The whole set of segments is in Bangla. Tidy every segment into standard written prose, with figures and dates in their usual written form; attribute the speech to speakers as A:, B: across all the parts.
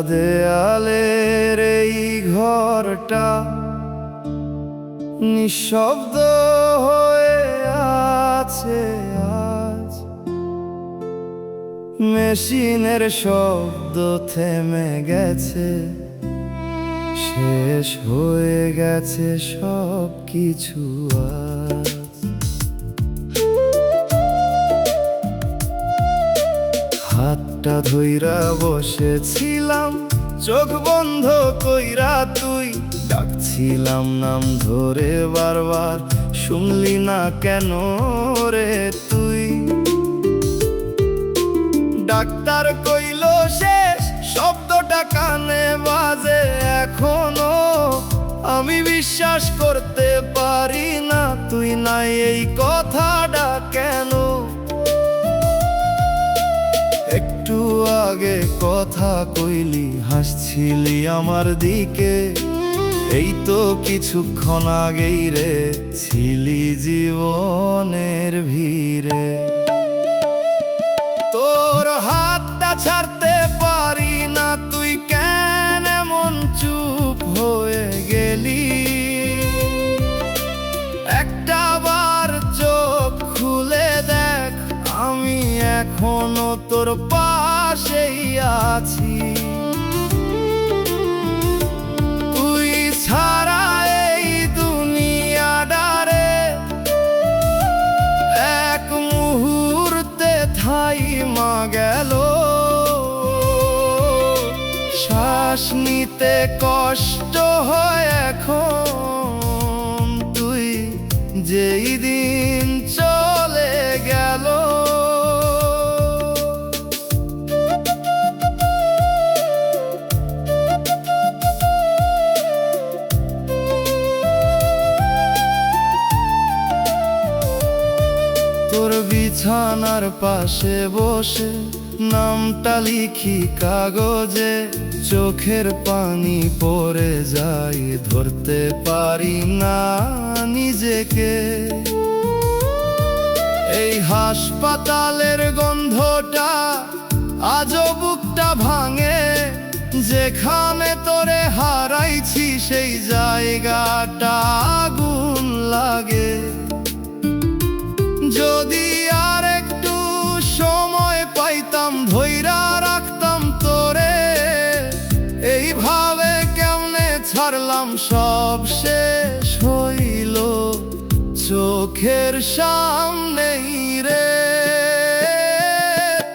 A: দেয়ালের এই ঘরটা নিঃশব্দ হয়ে আছে আজ। মেশিনের শব্দ থেমে গেছে, শেষ হয়ে গেছে সব কিছু আজ। হাতটা ধইরা বসেছিলাম, চোখ বন্ধ কইরা তুই ডাকছিলাম নাম ধরে বারবার, শুনলি না কেন রে তুই? ডাক্তার কইল শেষ, শব্দটা কানে বাজে এখনো। আমি বিশ্বাস করতে পারি না তুই নাই এই কথাটা কেন? একটু আগে কথা কইলি, হাসছিলি আমার দিকে, এই তো কিছুক্ষণ আগেই রে ছিলি জীবনের ভিড়ে। তোর হাতটা ছাড়তে পারি না, তুই কেন এমন চুপ হয়ে গেলি? একটা বার চোখ খুলে দেখ, আমি এখনো তোর পাশেই আছি। তুই ছাড়া এই দুনিয়াটারে এক মুহূর্তে থাইমা গেল। শ্বাস নিতে কষ্ট হয় এখন, তুই যেই দিন চলে গেল। তোর বিছানার পাশে বসে নামটা লিখি কাগজে, চোখের পানি পড়ে যায়, ধরতে পারি না নিজেকে। এই হাসপাতালের গন্ধটা আজও বুকটা ভাঙে, যেখানে তোরে হারাইছি সেই জায়গাটা আগুন লাগে। যদি আর একটু সময় পাইতাম, ধইরা রাখতাম তোরে, এইভাবে কেমনে ছাড়লাম সব শেষ হইল চোখের সামনেই রে।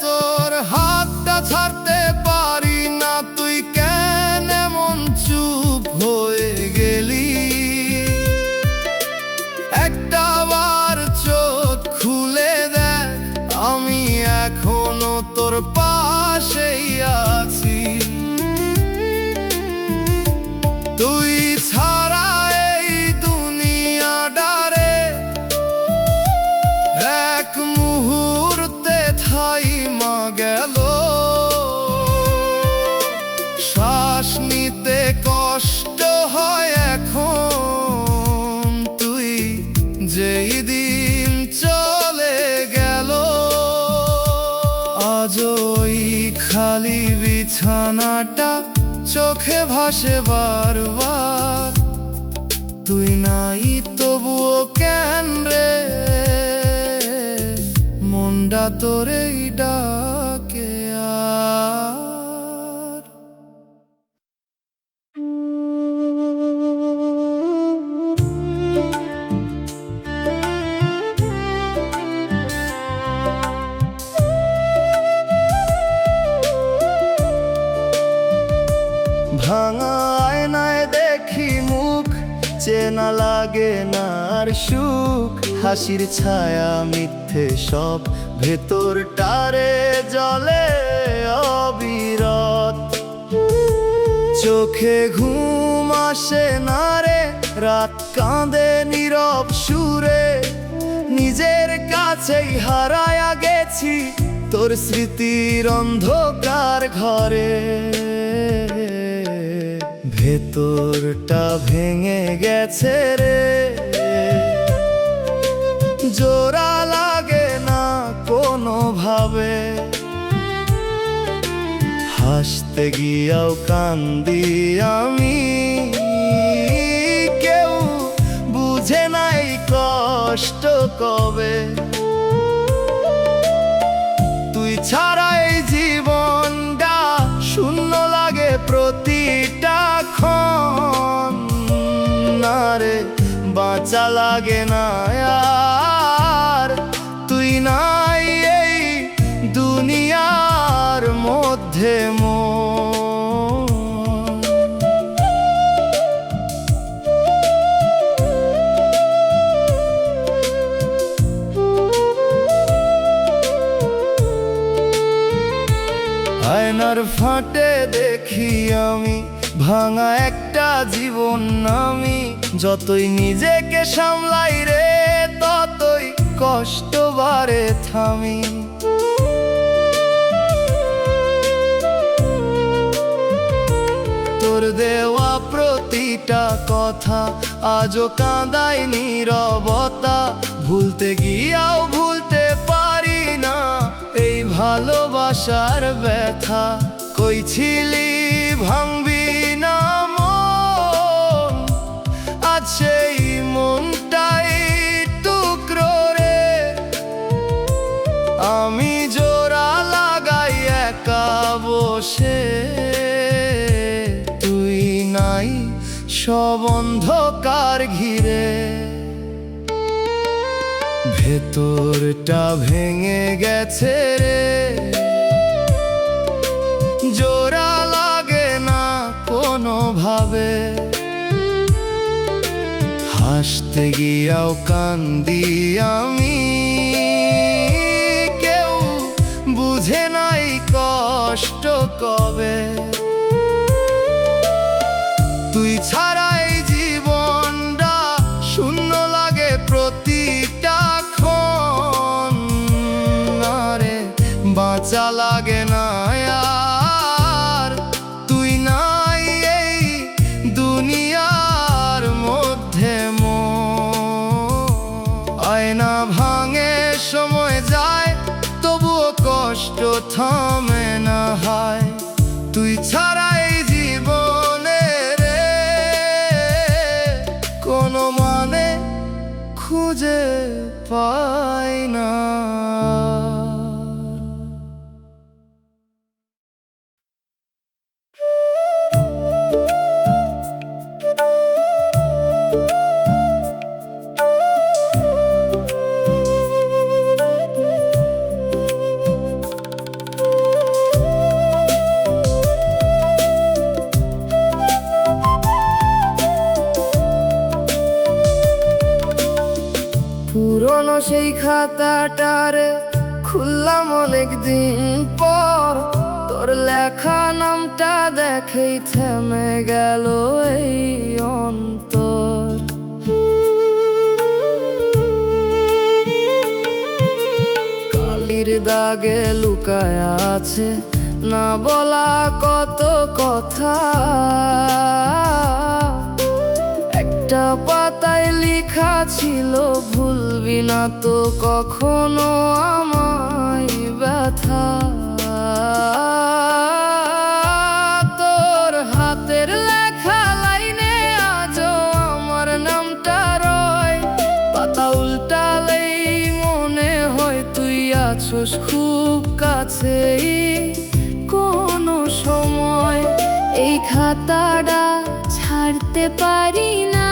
A: তোর হাতটা ছাড়তে পারি না, তুই কেন এমন চুপ হয়ে গেলি? একটা বার চোখ খুলে দেখ, আমি এখনো তোর পাশেই আছি। তুই ছাড়া এই দুনিয়াটারে এক মুহূর্তে থাইমা গেল। শ্বাস নিতে কষ্ট হয় এখন, তুই যেই দিন চলে গেল। আজ ওই খালি বিছানাটা চোখে ভাসে বারবার, তুই নাই তবুও কেন রে মনটা তোরেই ডাকে আর। ভাঙা আয়নায় দেখি মুখ, চেনা লাগে না আর সুখ। হাসির ছায়া মিথ্যে সব, ভেতরটারে জলে অবিরত। চোখে ঘুম আসে না রে, রাত কাঁদে নীরব সুরে। নিজের কাছেই হারায়া গেছি তোর স্মৃতির অন্ধকার ঘরে। ভেতরটা ভেঙে গেছে রে, জোড়া লাগে না কোনোভাবে। হাসতে গিয়াও কান্দি আমি, কেউ বুঝে নাই কষ্ট কবে। তুই ছাড়া এই জীবনটা শূন্য লাগে প্রতিটা ক্ষণ, না রে বাঁচা লাগে না আর, তুই নাই এই দুনিয়ার মধ্যে আয়নার ফাটে দেখি আমি ভাঙা একটা জীবন আমি, যতই নিজেকে সামলাই রে ততই কষ্ট বাড়ে থামি। তোর দেওয়া প্রতিটা কথা আজও কাঁদায় নীরবতা, ভুলতে গিয়াও ভুলতে পারি না এই ভালোবাসার ব্যথা। কই ছিলি ভাঙবি না মন, আজ সেই মনটাই টুকরো রে। আমি জোড়া লাগাই একা বসে, তুই নাই সব অন্ধকার ঘিরে। ভেতরটা ভেঙে গেছে রে, জোড়া লাগে না কোনোভাবে। হাসতে গিয়াও কান্দি আমি, কেউ বুঝে নাই কষ্ট কবে। তুই ছাড়া এই জীবনটা শূন্য লাগে প্রতিটা ক্ষণ, না রে বাঁচা লাগে না আর, তুই নাই এই দুনিয়ার মধ্যে আয়না ভাঙে সময় যায় তবুও কষ্ট থামে না হায়। তুই ছাড়া এই জীবনে রে কোনো মানে খুঁজে পাই না। পুরনো সেই খাতাটারে খুললাম অনেক দিন পর, তোর লেখা নামটা দেখেই থেমে গেল এই অন্তর। কালির দাগে লুকায় আছে না বলা কত কথা, একটা পাতায় লেখা ছিল ভুলবি না তো কখনো আমায় ব্যথা। তোর হাতের লেখা লাইনে আজও আমার নামটা রয়, পাতা উল্টালেই মনে হয় তুই আছোস খুব কাছেই কোনো সময়। এই খাতাটা ছাড়তে পারি না,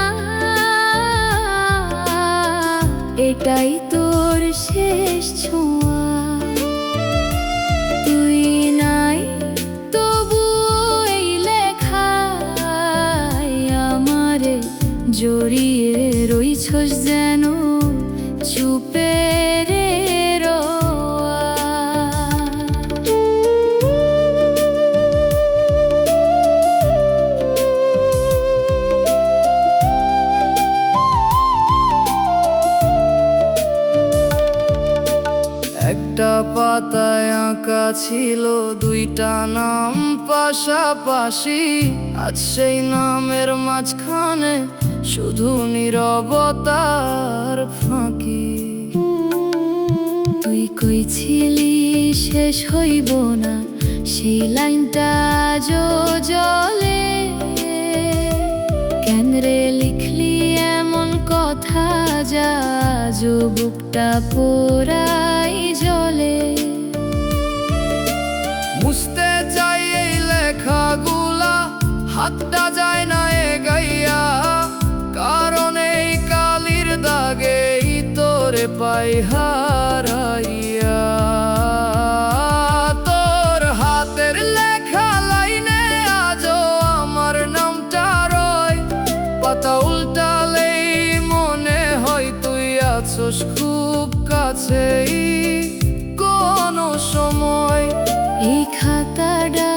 A: এটাই তোর শেষ ছোঁয়া। তুই নাই তবু এই লেখায় আমারে জড়িয়ে রইছস যেন চুপে রে রোয়া। একটা পাতায় আঁকা ছিল দুইটা নাম পাশাপাশি, আজ সেই নামের মাঝখানে শুধু নীরবতার ফাঁকি। তুই কইছিলি শেষ হইব না
B: সেই লাইনটা আজও জলে। কেন রে লিখলি এমন কথা যা আজও বুকটা পোড়াই জলে।
A: বুঝতে চাই এই লেখাগুলা, হাতটা যায় না এগাইয়া, কারণ এই কালির দাগেই তোরে পাই হারাইয়া। তোর হাতের লেখা লাইনে আজও আমার নামটা রয়, পাতা উল্টালেই মনে হয় তুই আছোস খুব কাছেই কোনো সময়।
B: এই খাতাটা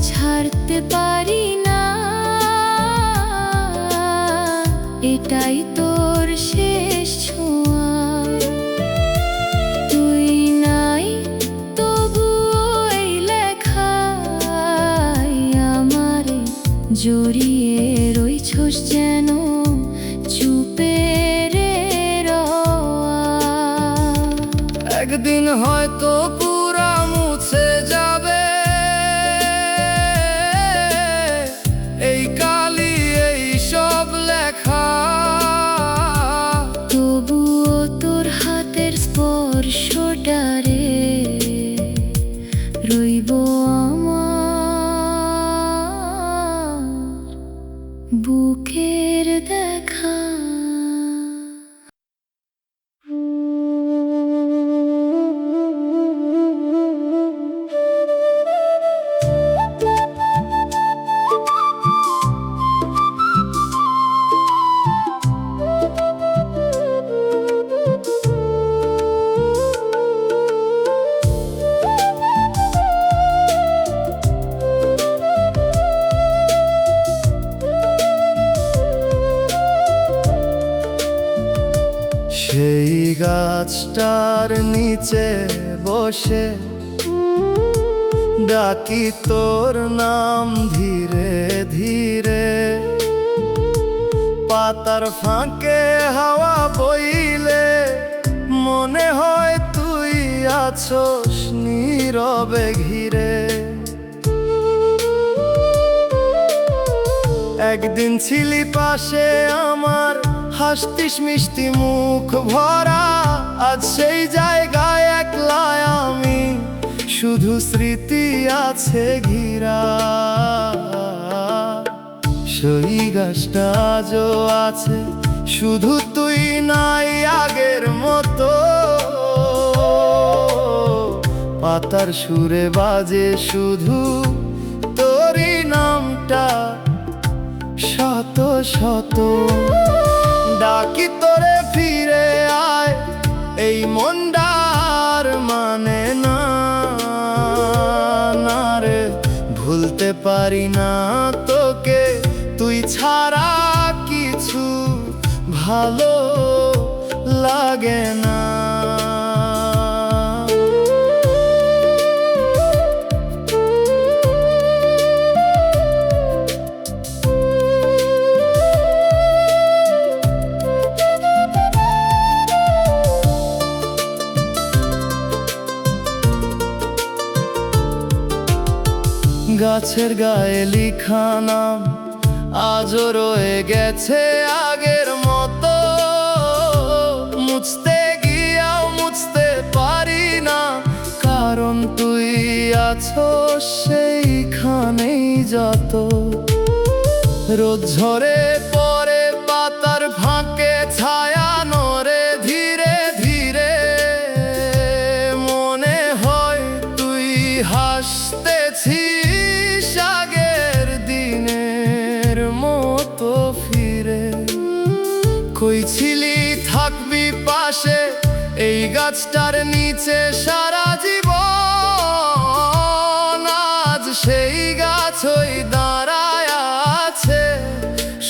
B: ছাড়তে পারি না, এটাই তোর শেষ ছোঁয়া। তুই নাই তবুও এই লেখায় আমারে জড়িয়ে রইছস যেন চুপে রে রওয়া।
A: একদিন হয়তো পুরা মুছে যাবে এই কালি এই সব লেখা,
B: তবুও তোর হাতের স্পর্শটারে রইব আমার বুকের দেখা।
A: সেই গাছটার নিচে বসে ডাকি তোর নাম ধীরে ধীরে, পাতার ফাঁকে হাওয়া বইলে মনে হয় তুই আছোস নীরবে ঘিরে। একদিন ছিলি পাশে আমার, হাসতিস মিষ্টি মুখ ভরা, আজ সেই জায়গায় একলা আমি, শুধু স্মৃতি আছে ঘিরা। সেই গাছটা আজও আছে, শুধু তুই নাই আগের মতো, পাতার সুরে বাজে শুধু তোরই নামটা শত শত। ডাকি তোরে ফিরে আয়, এই মনটার মানে না রে, ভুলতে পারি না তোকে, তুই ছাড়া কিছু ভালো লাগে না। গাছের গায়ে লিখা নাম আজও রয়ে গেছে আগের মতো, মুছতে গিয়াও মুছতে পারি না, কারণ তুই আছো সেইখানেই যত। রোদ ঝরে পরে পাতার ফাঁকে ছায়া নড়ে ধীরে ধীরে, মনে হয় তুই হাসতেছিস আগের দিনের মতো ফিরে। কই ছিলি থাকবি পাশে এই গাছটার নিচে সারা জীবন, আজ সেই গাছ ওই দাঁড়ায় আছে,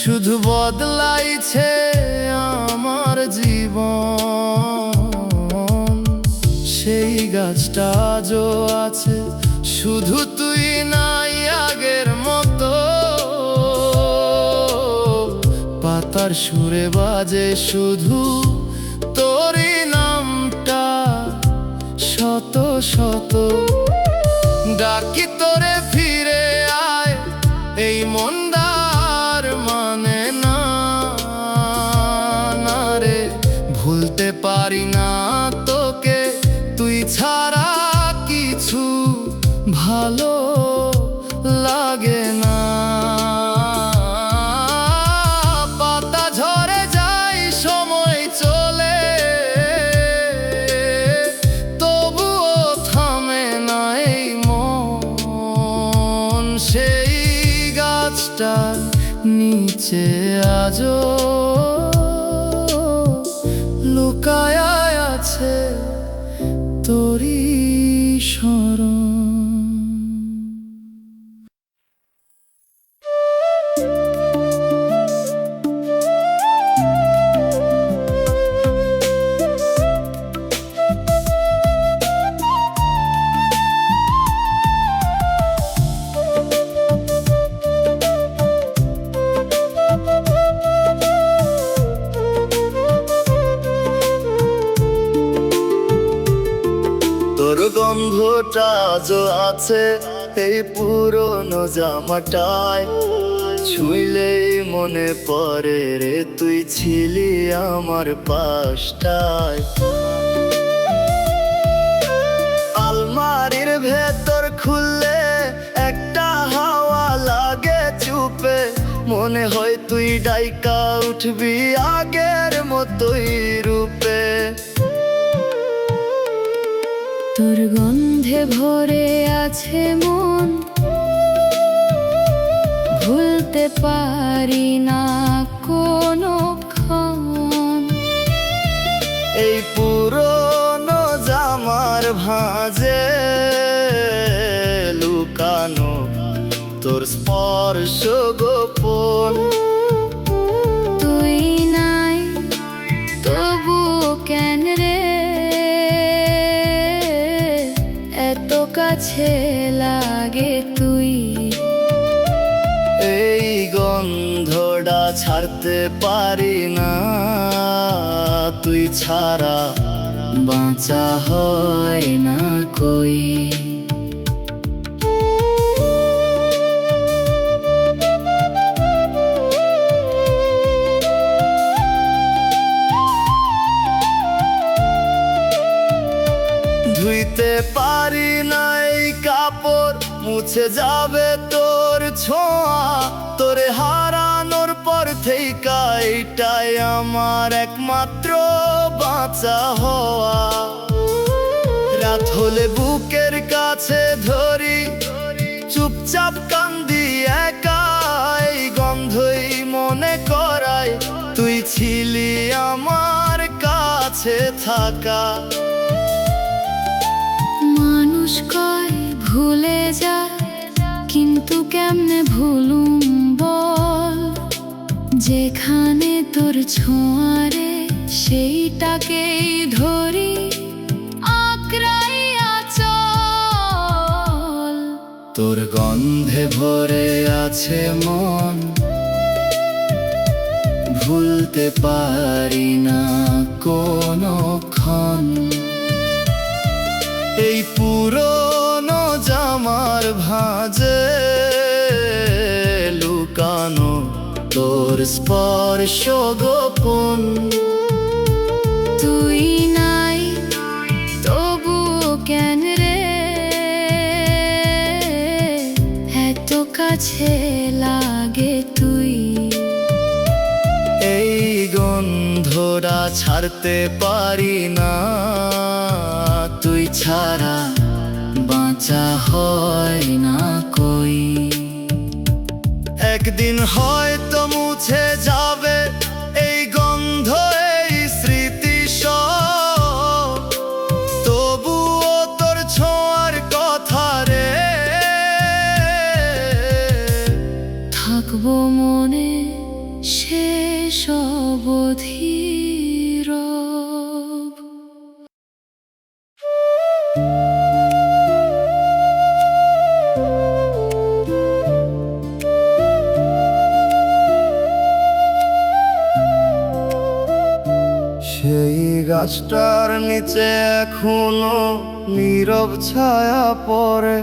A: শুধু বদলাইছে আমার জীবন। সেই গাছটা আজও আছে, শুধু তুই নাই আগের মতো, পাতার সুরে বাজে শুধু তোরই নামটা শত শত। ডাকি তোরে ফিরে আয়, এই মন্দার মানে না, না রে। ভুলতে পারি না তোকে, তুই ছাড়া কিছু ভালো লাগে না। পাতা ঝরে যায়, সময় চলে, তবুও থামে না এই মন। সেই গাছটার নিচে আজও লুকায় আছে তোরই স্মরণ।
C: তোর গন্ধটা আজও আছে এই পুরনো জামাটায়, ছুঁইলেই মনে পড়ে রে তুই ছিলি আমার পাশটায়। আলমারির ভেতর খুললে একটা হাওয়া লাগে চুপে, মনে হয় তুই ডাইকা উঠবি আগের মতোই রূপে।
B: তোর গন্ধে ভরে আছে মন, ভুলতে পারি না কোনোক্ষণ।
C: এই পুরনো জামার ভাঁজে লুকানো তোর স্পর্শ গোপন।
B: তুই নাই তবু কেন রে এত কাছে লাগে তুই।
C: এই গন্ধটা ছাড়তে পারি না, তুই ছাড়া
B: বাঁচা হয় না কই।
C: ধুইতে পারি না এই কাপড়, মুছে যাবে তোর ছোঁয়া। তোরে হারানোর পর থেইকা এটাই আমার একমাত্র বাঁচা হওয়া। রাত হলে বুকের কাছে ধরি, চুপচাপ কান্দি একা। এই গন্ধই মনে করায় তুই ছিলি আমার কাছে থাকা।
B: মানুষ কয় ভুলে যা, কিন্তু কেমনে ভুলুম বল। যেখানে তোর ছোঁয়ারে সেইটাকেই ধরি আঁকড়াইয়া চল।
C: তোর গন্ধে ভরে আছে মন, ভুলতে পারি না কোনোক্ষণ। এই পুরনো জামার ভাঁজে লুকানো তোর স্পর্শ গোপন।
B: তুই নাই তবু কেন রে এত কাছে লাগে তুই।
C: এই গন্ধটা ছাড়তে পারি না, তুই ছাড়া বাঁচা হয় না কই। একদিন হয়তো মুছে যাবে এই গন্ধ, এই স্মৃতি সব, তবুও তোর ছোঁয়ার কথা রে
B: থাকবো মনে শেষ অবধি রব।
C: সেই গাছটার নিচে এখনো নীরব ছায়া পড়ে,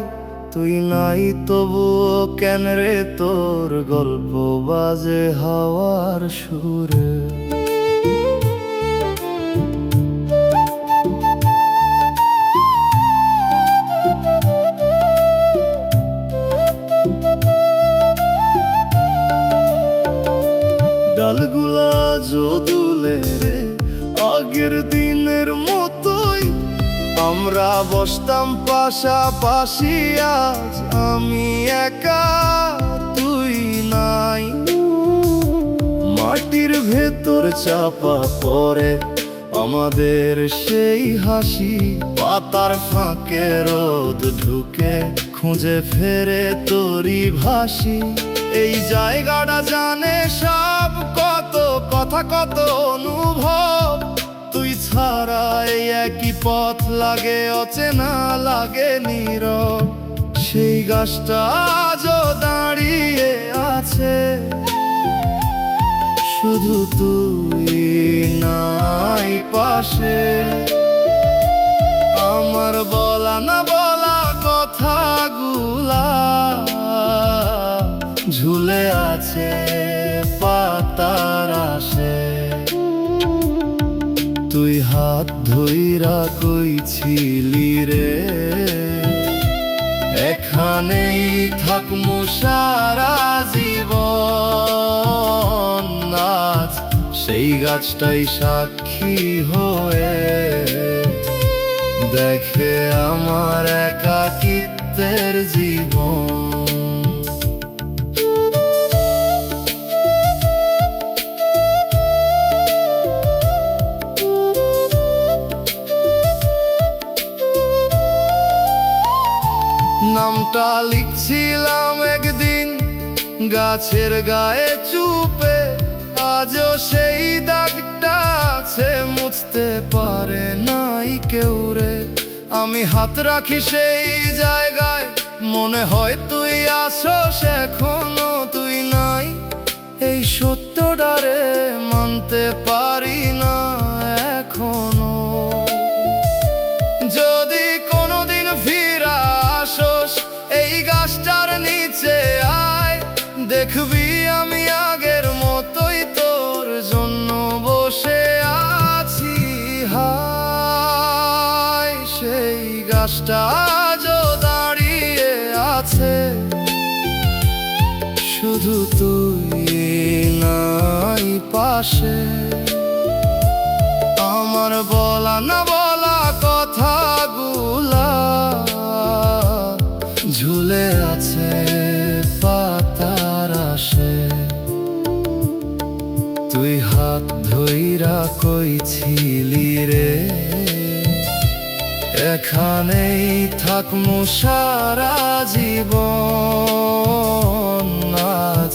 C: তুই নাই তবুও কেন রে তোর গল্প বাজে হাওয়ার সুরে। ডালগুলা যদুলে রে আগের দিনের মতোই, আমরা বসতাম পাশাপাশি, আজ আমি একা তুই নাই। মাটির ভেতর চাপা পড়ে আমাদের সেই হাসি, পাতার ফাঁকে রোদ ঢুকে খুঁজে ফেরে তোরই ভাসি। এই জায়গাটা জানে সব, কত কথা কত অনুভব, তুই ছাড়া এই একই পথ লাগে অচেনা, লাগে নীরব। সেই গাছটা আজও দাঁড়িয়ে আছে, শুধু তুই নাই পাশে। আমার বলা না বলা কথাগুলা ঝুলে আছে পাতার আশে। তুই হাত ধইরা কইছিলি রে এখানেই থাকমু সারা জীবন, আজ সেই গাছটাই সাক্ষী হয়ে দেখে আমার একাকিত্বের জীবন। নামটা লিখছিলাম একদিন গাছের গায়ে চুপে, আজও সেই দাগটা আছে, মুছতে পারে নাই কেউ রে। আমি হাত রাখি সেই জায়গায়, মনে হয় তুই আসোস এখনো তুই নাই। এই সত্যটারে মানতে পারি না এখনো। যদি কোনোদিন ফিরা আসোস এই গাছটার নিচে আয়, দেখবি আমি আগের মতোই তোর জন্য বসে আছি। হায় সেই গাছটা আজও দাঁড়িয়ে আছে, শুধু তুই নাই পাশে। আমার বলা না বলা কথাগুলা ঝুলে আছে পাতার আশে। তুই হাত ধইরা কইছিলি রে এখানেই থাকমু সারা জীবন, আজ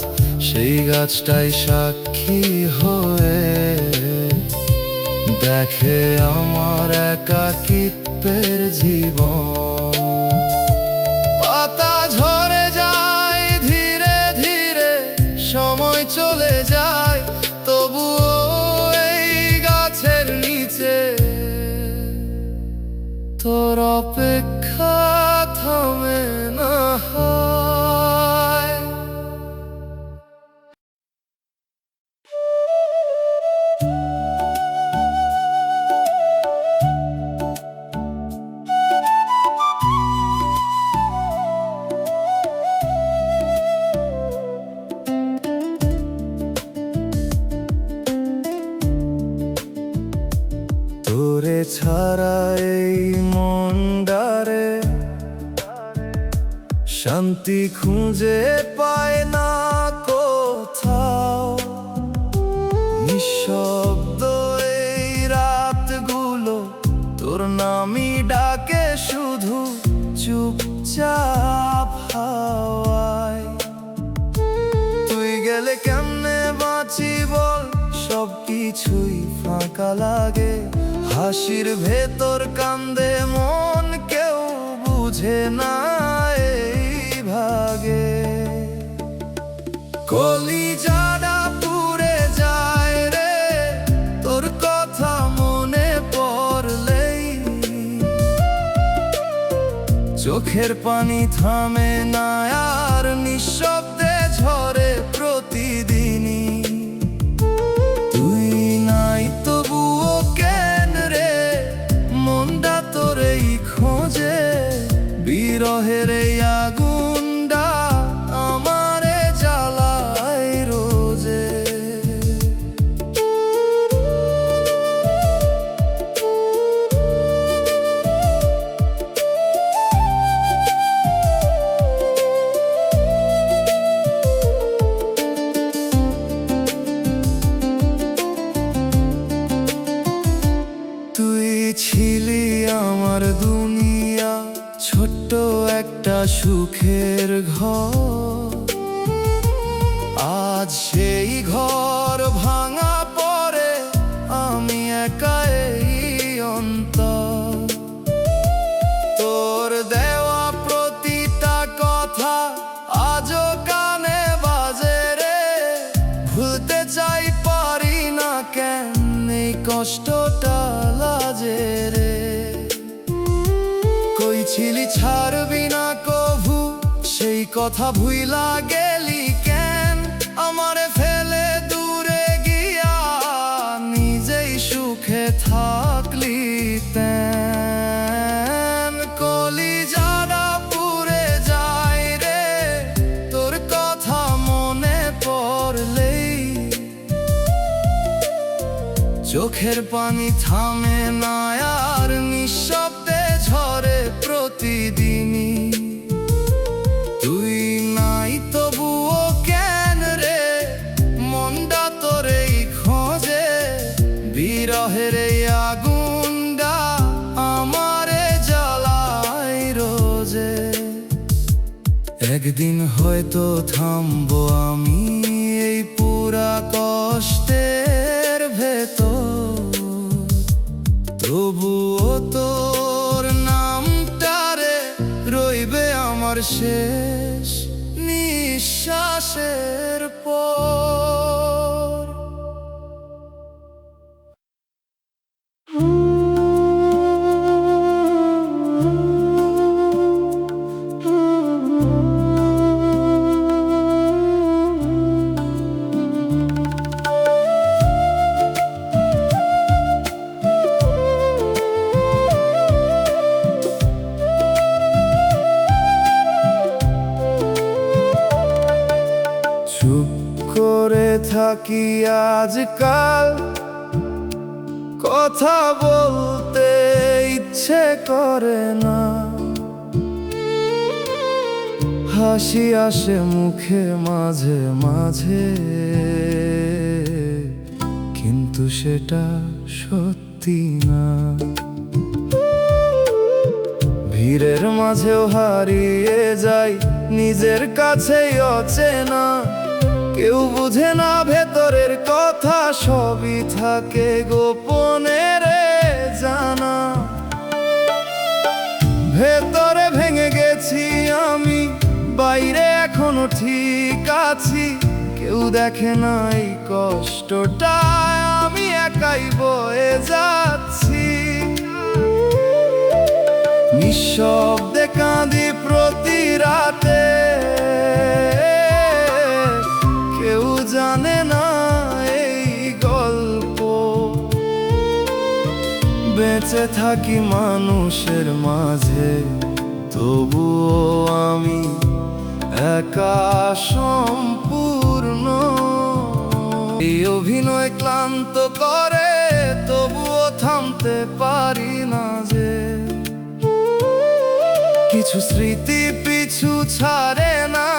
C: সেই গাছটাই সাক্ষী হয়ে দেখে আমার একাকিত্বের জীবন। পাতা ঝরে যায় ধীরে ধীরে, সময় চলে যায়, তবুও এই গাছের নিচে তোর অপেক্ষা থামে না। তোরে ছাড়া এই মনডারে শান্তি খুঁজে পায় না কোথাও। নিঃশব্দ এই রাতগুলো তোর নামই ডাকে শুধু চুপচাপ হাওয়ায়। তুই গেলে কেমনে বাঁচি বল, সব কিছুই ফাঁকা লাগে। হাসির ভেতর কান্দে মন, কেউ বুঝে না এই ভাগে। কলিজাটা পুড়ে যায় রে তোর কথা মনে পড়লেই, চোখে চোখের পানি থামে না আর নিঃশব্দে ঝরে প্রতিদিনই। তুই নাই তবুও কেন রে, মনটা তোরেই খোঁজে। বিরহের এই আগুনটা আমারে জ্বালায় রোজে। তুই ছিলি আমার দুনিয়া, ছোট্ট একটা সুখের ঘর। আজ সেই ঘর ভাঙা পড়ে, আমি একা এই অন্তর। তোর দেওয়া প্রতিটা কথা আজও কানে বাজে রে। ভুলতে চাই পারি না কেন এই কষ্টটা লাজে রে। কই ছিলি ছাড়বি না কভু, সেই কথা ভুইলা গেলি কেন? আমারে ফেলে দূরে গিয়া নিজেই সুখে থাকলি তেন। কলিজাটা পুড়ে যায় রে তোর কথা মনে পড়লেই। চোখের পানি থামে না আর নিঃশব্দে ঝরে প্রতিদিনই। তুই নাই তবুও কেন রে, মনটা তোরেই খোঁজে। বিরহের এই আগুনটা আমারে জ্বালায় রোজে। একদিন হয়তো থামবো আমি এই পুরা কষ্টের ভেতর। তবুও তোর নামটারে রইবে আমার শেষ নিঃশ্বাসের পর। চুপ করে থাকি আজকাল, কথা বলতে ইচ্ছে করে না। হাসি আসে মুখে মাঝে মাঝে, কিন্তু সেটা সত্যি না। ভিড়ের মাঝেও হারিয়ে যাই নিজের কাছেই অচেনা। কেউ বুঝে না ভেতরের কথা, সবই থাকে গোপনে রে জানা। ভেতরে ভেঙে গেছি আমি, বাইরে এখনো ঠিক আছি। কেউ দেখে না এই কষ্টটা, আমি একাই বয়ে যাচ্ছি। নিঃশব্দে কাঁদি প্রতি রাতে, কেউ জানে না এই গল্প। বেঁচে থাকি মানুষের মাঝে, তবুও আমি একা সম্পূর্ণ। এই অভিনয় ক্লান্ত করে, তবুও থামতে পারি না যে। কিছু স্মৃতি পিছু ছাড়ে না,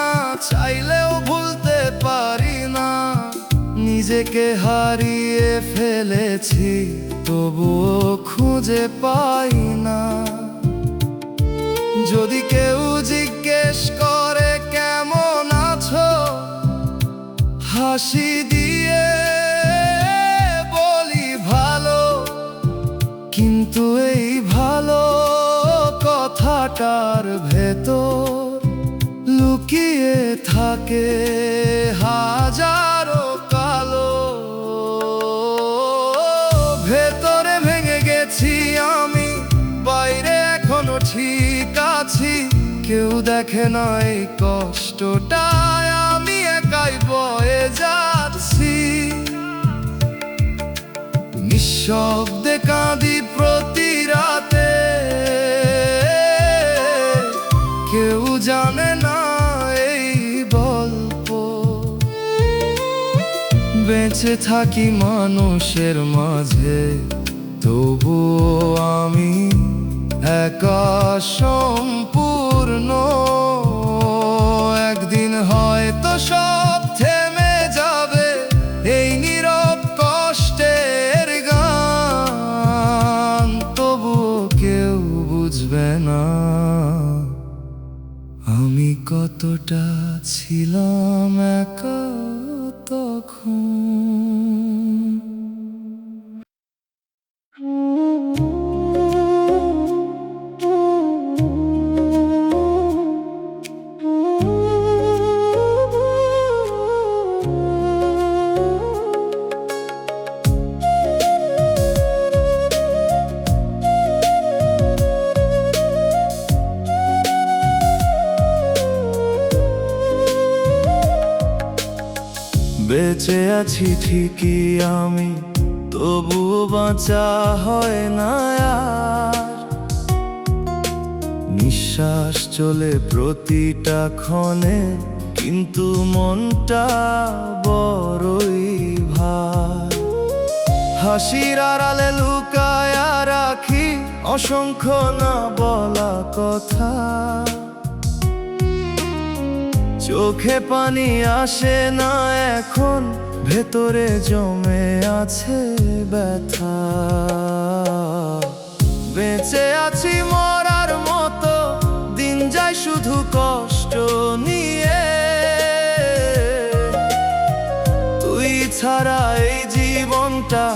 C: চাইলেও ভুলতে পারি না। নিজেকে হারিয়ে ফেলেছি, তবুও খুঁজে পাই না। যদি কেউ জিজ্ঞেস করে কেমন আছো, হাসি দিয়ে বলি ভালো। কিন্তু এই ভালো কথাটার ভেতর লুকিয়ে থাকে হাজারো কালো। ভেতরে ভেঙে গেছি আমি, বাইরে এখনো ঠিক আছি।
A: কেউ দেখে না এই কষ্টটায় আমি একাই বয়ে যাচ্ছি। নিঃশব্দে কাঁদি প্রতি রাতে, কেউ জানে না এই গল্প। বেঁচে থাকি মানুষের মাঝে, তবুও আমি একা সম্পূর্ণ। একদিন হয়তো সব থেমে যাবে, এই নীরব কষ্টের গান তবুও কেউ বুঝবে না আমি কতটা ছিলাম একা তখন। বেঁচে আছি ঠিকই আমি, তবুও বাঁচা হয় না আর। নিঃশ্বাস চলে প্রতিটা ক্ষণে, কিন্তু মনটা বড়ই ভার। হাসির আড়ালে লুকায়া রাখি অসংখ্য না বলা কথা। চোখে পানি আসে না এখন, ভেতরে জমে আছে ব্যথা। বেঁচে আছি মরার মতো, দিন যায় শুধু কষ্ট নিয়ে। তুই ছাড়া এই জীবনটা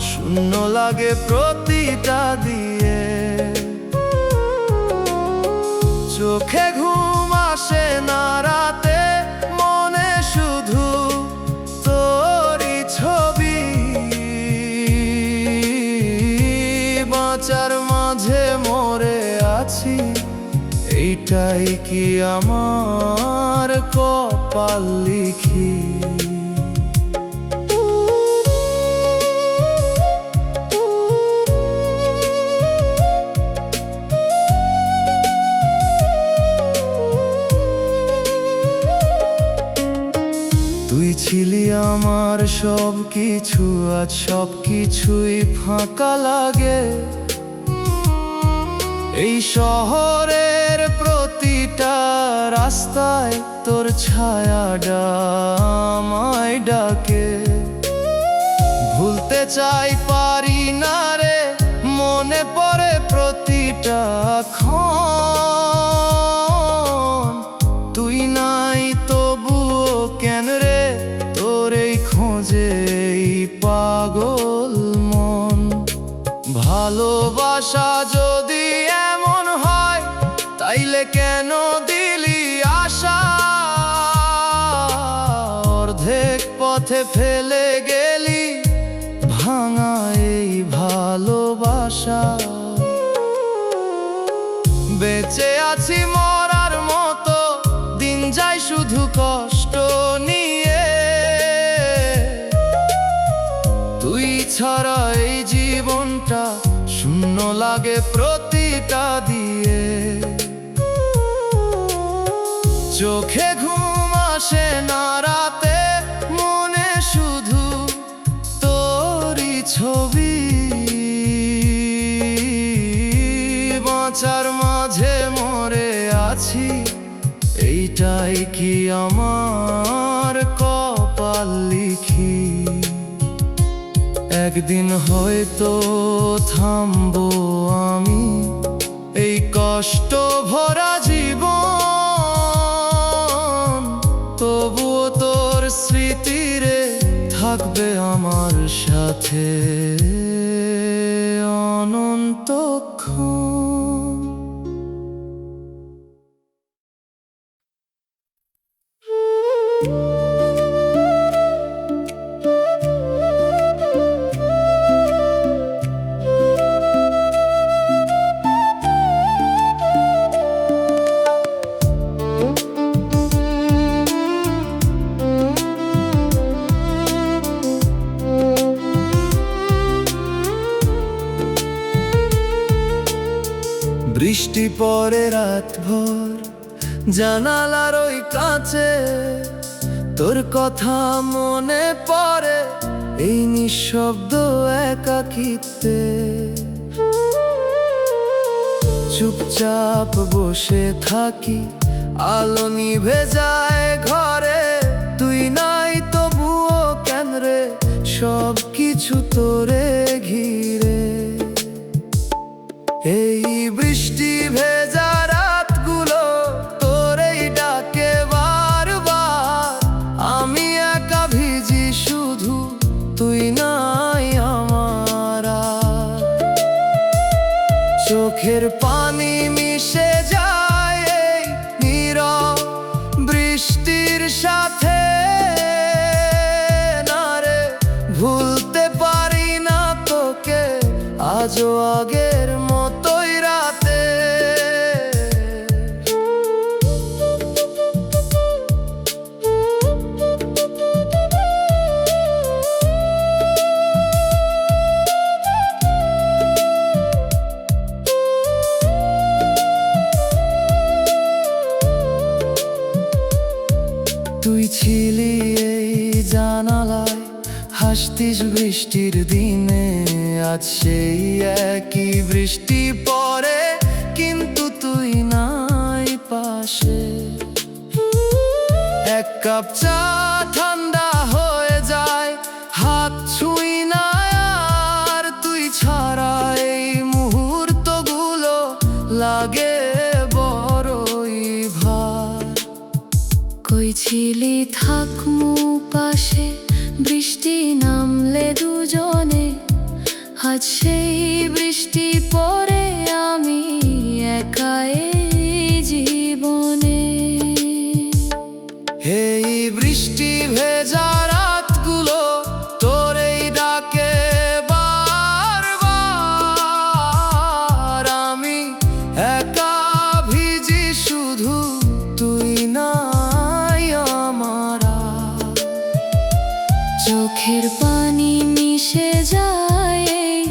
A: শূন্য লাগে প্রতিটা দিয়ে। চোখে ঘুম আসে না রাতে, মনে শুধু তোরই ছবি। বাঁচার মাঝে মরে আছি, এইটাই কি আমার কপাল লিখি। তুই ছিলি আমার সব কিছু, আজ সব কিছুই ফাঁকা লাগে। এই শহরের প্রতিটা রাস্তায় তোর ছায়াটা আমায় ডাকে। ভুলতে চাই পারি না রে, মনে পড়ে প্রতিটা ক্ষণ। তুই নাই তবুও কেন রে, তোর এই খোঁজে এই পাগল মন। ভালোবাসা যদি এমন হয়, তাইলে কেন দিলি আশা? অর্ধেক পথে ফেলে গেলি ভাঙা এই ভালোবাসা। বেঁচে আছি মরার মতো, দিন যায় শুধু কষ্ট নিয়ে। তুই ছাড়া এই জীবনটা শূন্য লাগে প্রতিটা দিয়ে। চোখে ঘুম আসে না রাতে, মনে শুধু তোরই ছবি। বাঁচার মাঝে মরে আছি, এইটাই কি আমার কপাল লিখি। একদিন হয়তো থামবো আমি এই কষ্ট ভরা জীবন। তবুও তোর স্মৃতিরে থাকবে আমার সাথে অনন্তক্ষণ। বৃষ্টি পড়ে রাত ভোর জানালার ওই কাছে, তোর কথা মনে পড়ে এই নিঃশব্দ একাকিত্বে। চুপচাপ বসে থাকি, আলো নিভে যায় ঘরে, তুই নাই তবুও কেন রে সব কিছু তোরে ঘিরে। এই বৃষ্টি ভেজা রাতগুলো তোরেই ডাকে বারবার, আমি একা ভিজি শুধু তুই নাই আমার আর। চোখের পানি মিশে যায় এই নীরব বৃষ্টির সাথে, না রে ভুলতে পারি না তোকে আজও আগের মতোই রাতে। তুই ছিলি এই জানালায়, হাসতিস বৃষ্টির দিনে, আজ সেই একই বৃষ্টি পড়ে কিন্তু তুই নাই পাশে। এক কাপ চা ঠান্ডা হয়ে যায়, হাত ছুঁই না আর, তুই ছাড়া এই মুহূর্তগুলো লাগে বড়ই ভার।
B: কই ছিলি থাকমু পাশে, বৃষ্টি নামলে দুজনে, আজ সেই বৃষ্টি পড়ে আমি একা এই জীবনে।
A: এই বৃষ্টি ভেজা রাতগুলো তোরেই ডাকে বারবার, আমি একা ভিজি শুধু তুই নাই আমার আর।
B: চোখের পানি মিশে যায় এই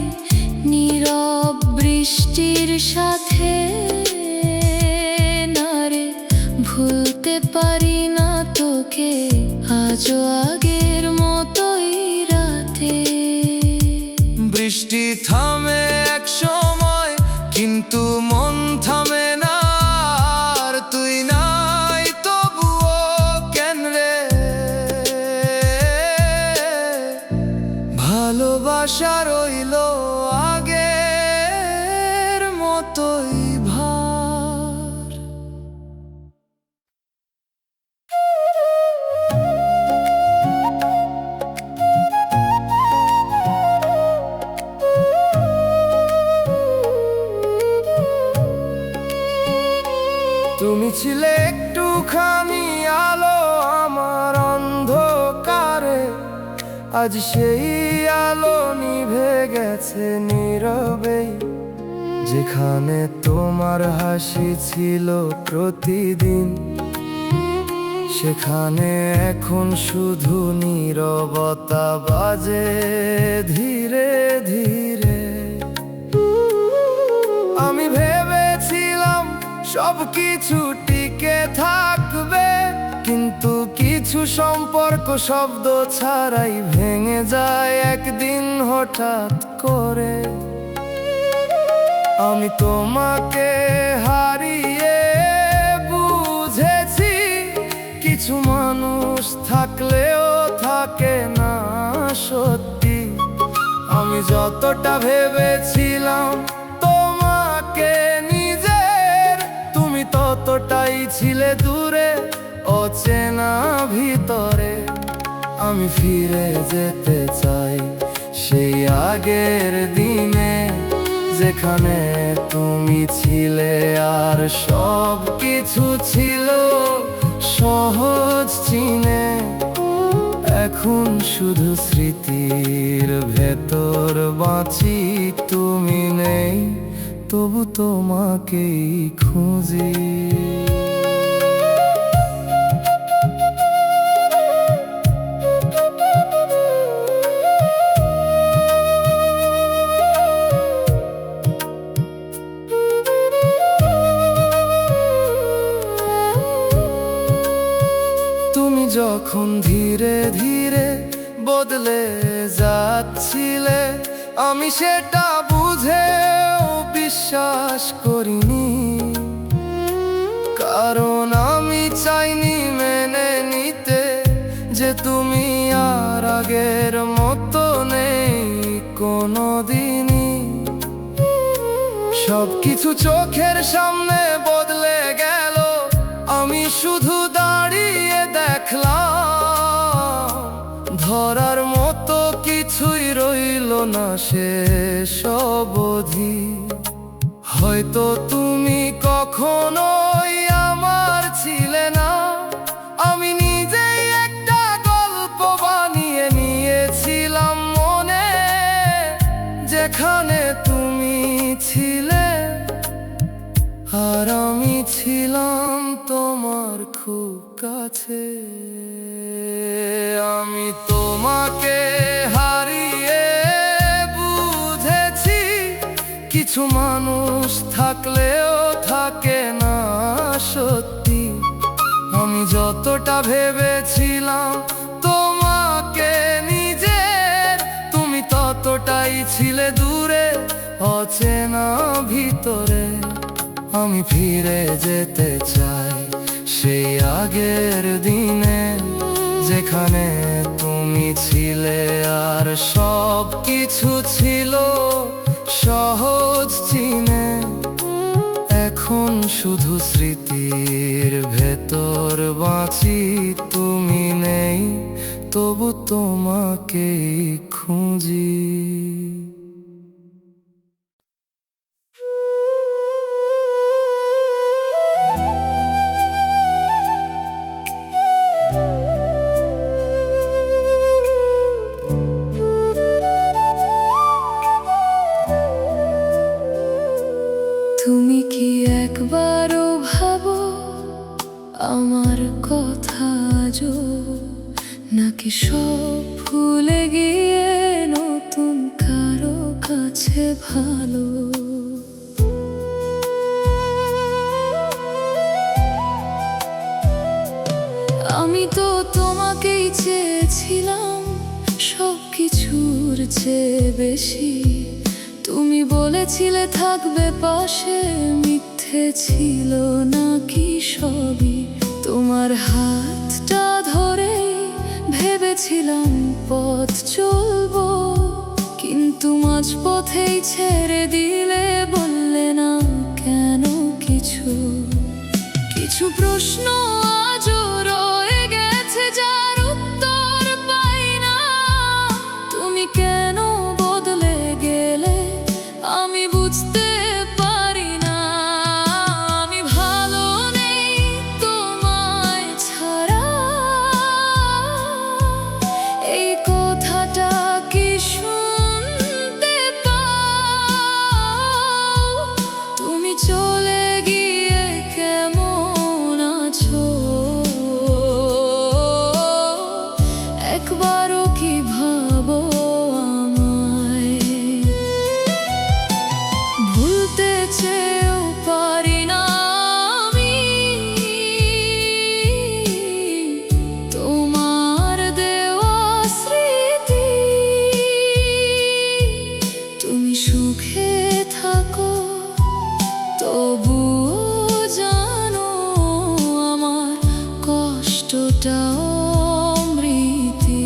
B: নীরব বৃষ্টির সাথে, না রে ভুলতে পারি না তোকে আজও আগের মতোই রাতে।
A: বৃষ্টি থামে এক সময় কিন্তু মন থামে না আর, তুই নাই তবুও কেন রে ভালোবাসা রইল আগের মতোই ভার। তুমি ছিলে একটুখানি আলো আমার অন্ধকারে, আজ সেই আলো নিভে গেছে নীরবেই। যেখানে তোমার হাসি ছিল প্রতিদিন, সেখানে এখন শুধু নীরবতা বাজে ধীরে ধীরে। আমি ভেবেছিলাম সবকিছু টিকে থাকবে, কিন্তু কিছু সম্পর্ক শব্দ ছাড়াই ভেঙে যায় একদিন হঠাৎ করে। আমি তোমাকে হারিয়ে বুঝেছি, কিছু মানুষ থাকলেও থাকে না সত্যি। আমি যতটা ভেবেছিলাম তোমাকে নিজের, তুমি ততটাই ছিলে দূরে অচেনা ভিতরে। আমি ফিরে যেতে চাই সেই আগের দিনে, যেখানে তুমি ছিলে আর সব কিছু ছিল সহজ চিনে। এখন শুধু স্মৃতির ভেতর বাঁচি, তুমি নেই তবু তোমাকেই খুঁজি। যখন ধীরে ধীরে বদলে যাচ্ছিলে, আমি সেটা বুঝেও বিশ্বাস করিনি। কারণ আমি চাইনি মেনে নিতে যে তুমি আর আগের মতো নেই কোনোদিনই। সবকিছু চোখের সামনে বদলে গেল, আমি শুধু দাঁড়িয়ে দেখলাম। ধরার মতো কিছুই রইল না শেষ অবধি। হয়তো তুমি কখনোই আমার ছিলে না, আমি নিজেই একটা গল্প বানিয়ে নিয়েছিলাম মনে, যেখানে তুমি ছিলে আর আমি ছিলাম তোমার খুব কাছে। আমি তোমাকে হারিয়ে বুঝেছি, কিছু মানুষ থাকলেও থাকে না সত্যি। আমি যতটা ভেবেছিলাম তোমাকে নিজের, তুমি ততটাই ছিলে দূরে অচেনা ভিতরে। আমি ফিরে যেতে চাই সেই আগের দিনে, যেখানে তুমি ছিলে আর সব কিছু ছিল সহজ চিনে। এখন শুধু স্মৃতির ভেতর বাঁচি, তুমি নেই তবু তোমাকেই খুঁজি।
B: তুমি কি একবারও ভাবো আমার কথা আজও, নাকি সব ভুলে গিয়ে নতুন কারো কাছে ভালো? আমি তো তোমাকেই চেয়েছিলাম সব কিছুর চেয়ে বেশি। তুমি বলেছিলে থাকবে পাশে, মিথ্যে ছিল নাকি সবই? তোমার হাতটা ধরে ভেবেছিলাম পথ চলবো, কিন্তু মাঝপথেই ছেড়ে দিলে, বললে না কেন কিছু। কিছু প্রশ্ন আজও রয়ে গেছে যার উত্তর পাই না। তুমি কেন বদলে গেলে আমি বুঝতে পারি না। আমি ভালো নেই তোমায় ছাড়া, এই কথাটা কি শুনতে পাও? তুমি চলে গিয়ে কেমন আছো, একবারও কি ভাবো আমায়? ভুলতে চেয়েও পারি না আমি তোমার দেওয়া স্মৃতি। তুমি সুখে থাকো তবুও জানো আমার কষ্টটা অমৃতি।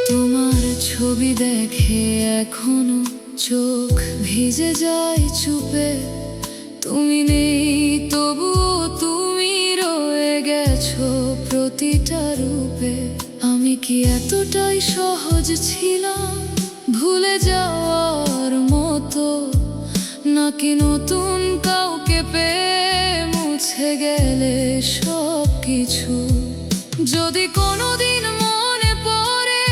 B: তোমার ছবি দেখে এখনো চোখ ভিজে যায় চুপে। তুমি নেই তবুও তুমি রয়ে গেছো প্রতিটা রূপে। আমি কি এতটাই সহজ ছিলাম ভুলে যাওয়ার মতো, নাকি নতুন কাউকে পেয়ে মুছে গেলে সব কিছু? যদি কোনোদিন মনে পড়ে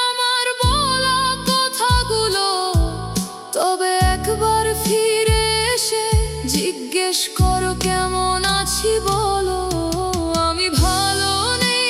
B: আমার বলা কথাগুলো, তবে একবার ফিরে এসে জিজ্ঞেস করো কেমন আছি বলো। আমি ভালো নেই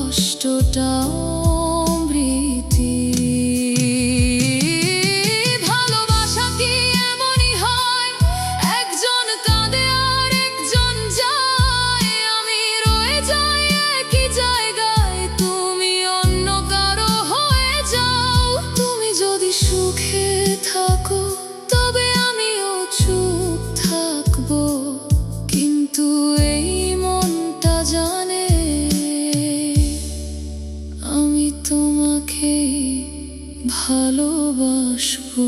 B: কষ্টটা অমৃতি। ভালোবাসা কি এমনই হয়, একজন কাঁদে আর একজন যায়। আমি রয়ে যাই একই জায়গায়, তুমি অন্য কারো হয়ে যাও। তুমি যদি সুখে থাকো তবে আমিও চুপ থাকবো, কিন্তু এই মনটা জানে আমি তোমাকেই ভালোবাসবো।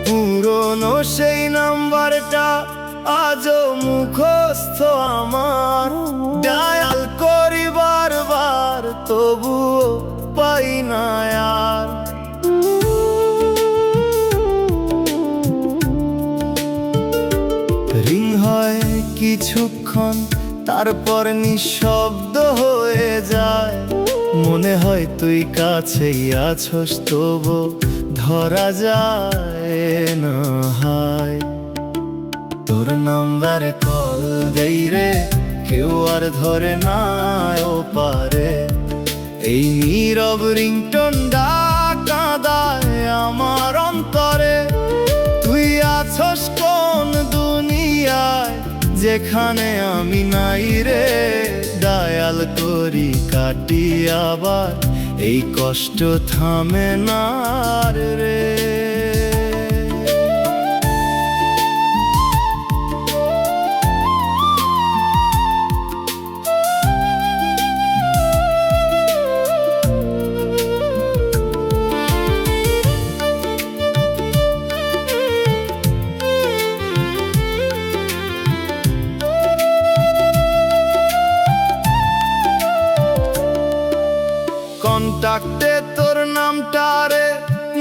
C: পুরনো সেই নাম্বারটা আজও মুখস্থ আমার, ডায়াল করি বারবার তবুও পাই না আর। রিং হয় কিছুক্ষণ, তারপর নিঃশব্দ হয়ে যায়। মনে হয় তুই কাছেই আছস, তবু ধরা যায় না হায়। তোর নাম্বারে কল দেই রে, কেউ আর ধরে না ও পারে। এই নীরব রিংটোনটা কাঁদায় আমার অন্তরে। তুই আছস কোন দুনিয়ায়, যেখানে আমি নাই রে। ডায়াল করি কাটি আবার, এই কষ্ট থামে না রে। কন্টাক্টে তোর নামটা রে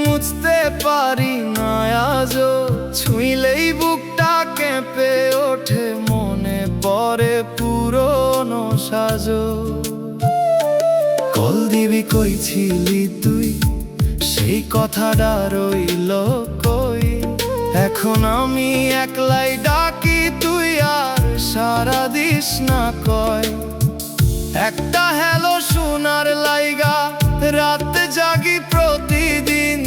C: মুছতে পারি না আজও। ছুঁইলেই বুকটা কেঁপে ওঠে, মনে পড়ে পুরনো সাজো। কল দিবি কইছিলি তুই, সেই কথাটা রইল কই। এখন আমি একলাই ডাকি, তুই আর সারা দিস না কয়। একটা হ্যালো শোনার লাইগা রাত জাগি প্রতিদিন,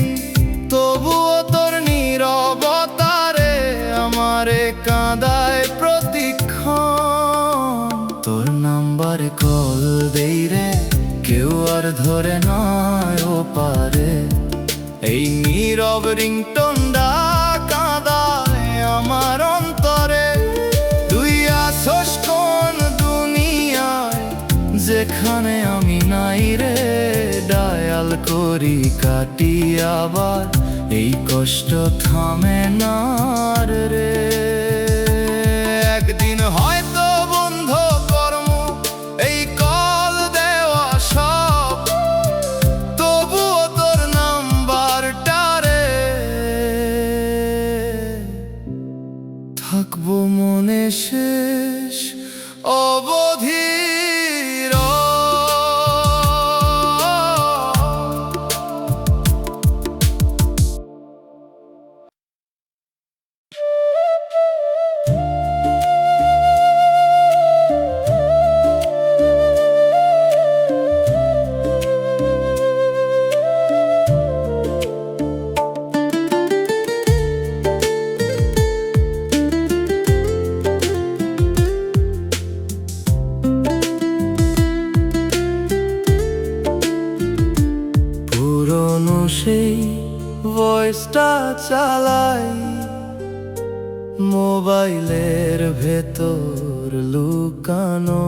C: তবুও তোর নীরবতারে আমারে কাঁদায় প্রতিক্ষণ। তোর নাম্বারে কল দেই রে, কেউ আর ধরে না ও পারে। এই নীরব রিংটোনটা কাঁদায় আমার অন্তরে। তুই আসস কোন দুনিয়ায়, যেখানে আমি নাই রে। ডায়াল করি কাটি আবার, এই কষ্ট থামে না রে। একদিন হয়তো বন্ধ কর্ম এই কল দেওয়া সব, তবুও তোর নাম্বারটা রে থাকবো মনে শেষ অবধি। সেই ভয়েসটা চালাই, মোবাইলের ভেতর লুকানো।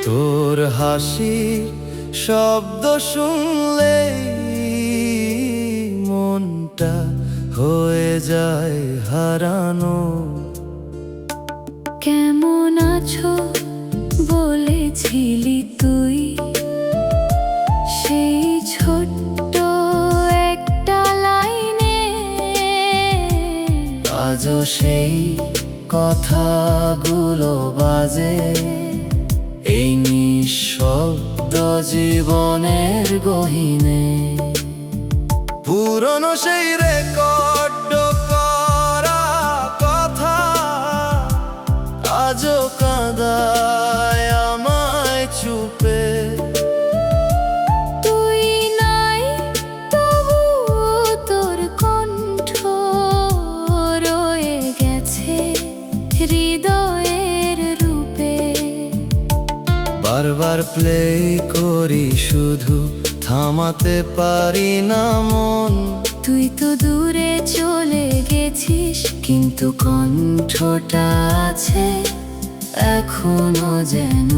C: তোর হাসি শব্দ শুনলেই মনটা হয়ে যায় হারানো।
B: কেমন আছো বলেছিলি তুই,
C: সেই কথাগুলো বাজে এই নিঃশব্দ জীবনের গহীনে। পুরনো সেই রেকর্ড করা কথা আজও কাঁদায় আমায় চুপে।
B: তুই নাই তবুও তোর কণ্ঠ রয়ে গেছে হৃদয়ের রূপে।
C: বারবার প্লে করি শুধু থামাতে পারি না মন।
B: তুই তো দূরে চলে গেছিস কিন্তু কণ্ঠটা আছে এখনো যেন।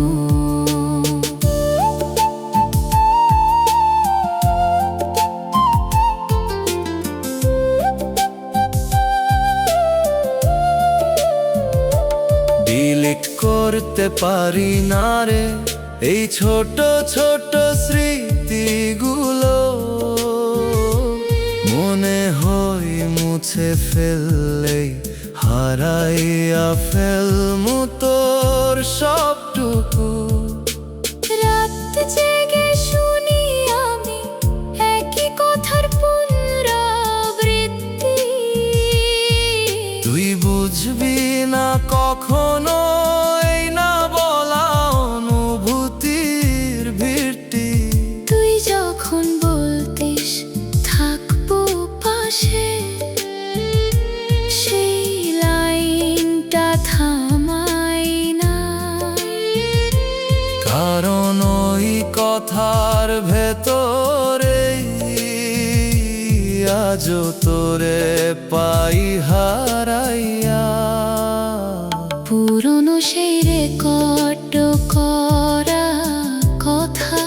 C: ডিলিট করতে পারি না রে এই ছোট ছোট স্মৃতিগুলো। মনে হয় মুছে ফেললেই হারাইয়া ফেলমু তোর সবটুকু।
B: রাত জেগে শুনি আমি একই কথার পুনরাবৃত্তি।
C: তুই বুঝবি না কখনো এই না বলা অনুভূতির ভিড়টি।
B: তুই যখন বলতিস থাকবো পাশে সেই লাইনটা থামাই না।
C: কারণ ওই কথার ভেতরে আজও তোরে পাই হারাইয়া।
B: পুরনো সেই রেকর্ড করা কথা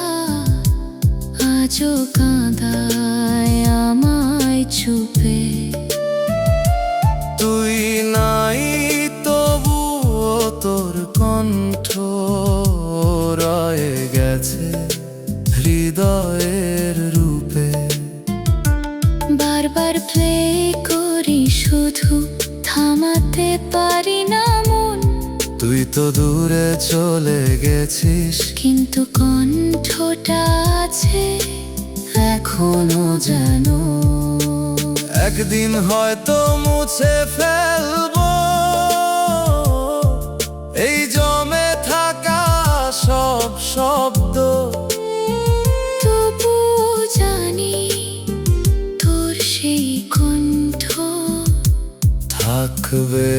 B: আজও কাঁদায় আমায় চুপে।
C: তুই নাই তবুও তোর কণ্ঠ রয়ে গেছে হৃদয়ের রূপে।
B: বারবার প্লে করি শুধু থামাতে পারি না মন।
C: তুই তো দূরে চলে গেছিস
B: কিন্তু কণ্ঠটা আছে এখনো যেন।
C: একদিন হয়তো মুছে ফেলবো এই জমে থাকা সব শব্দ।
B: তবুও জানি তোর সেই কণ্ঠ
C: থাকবে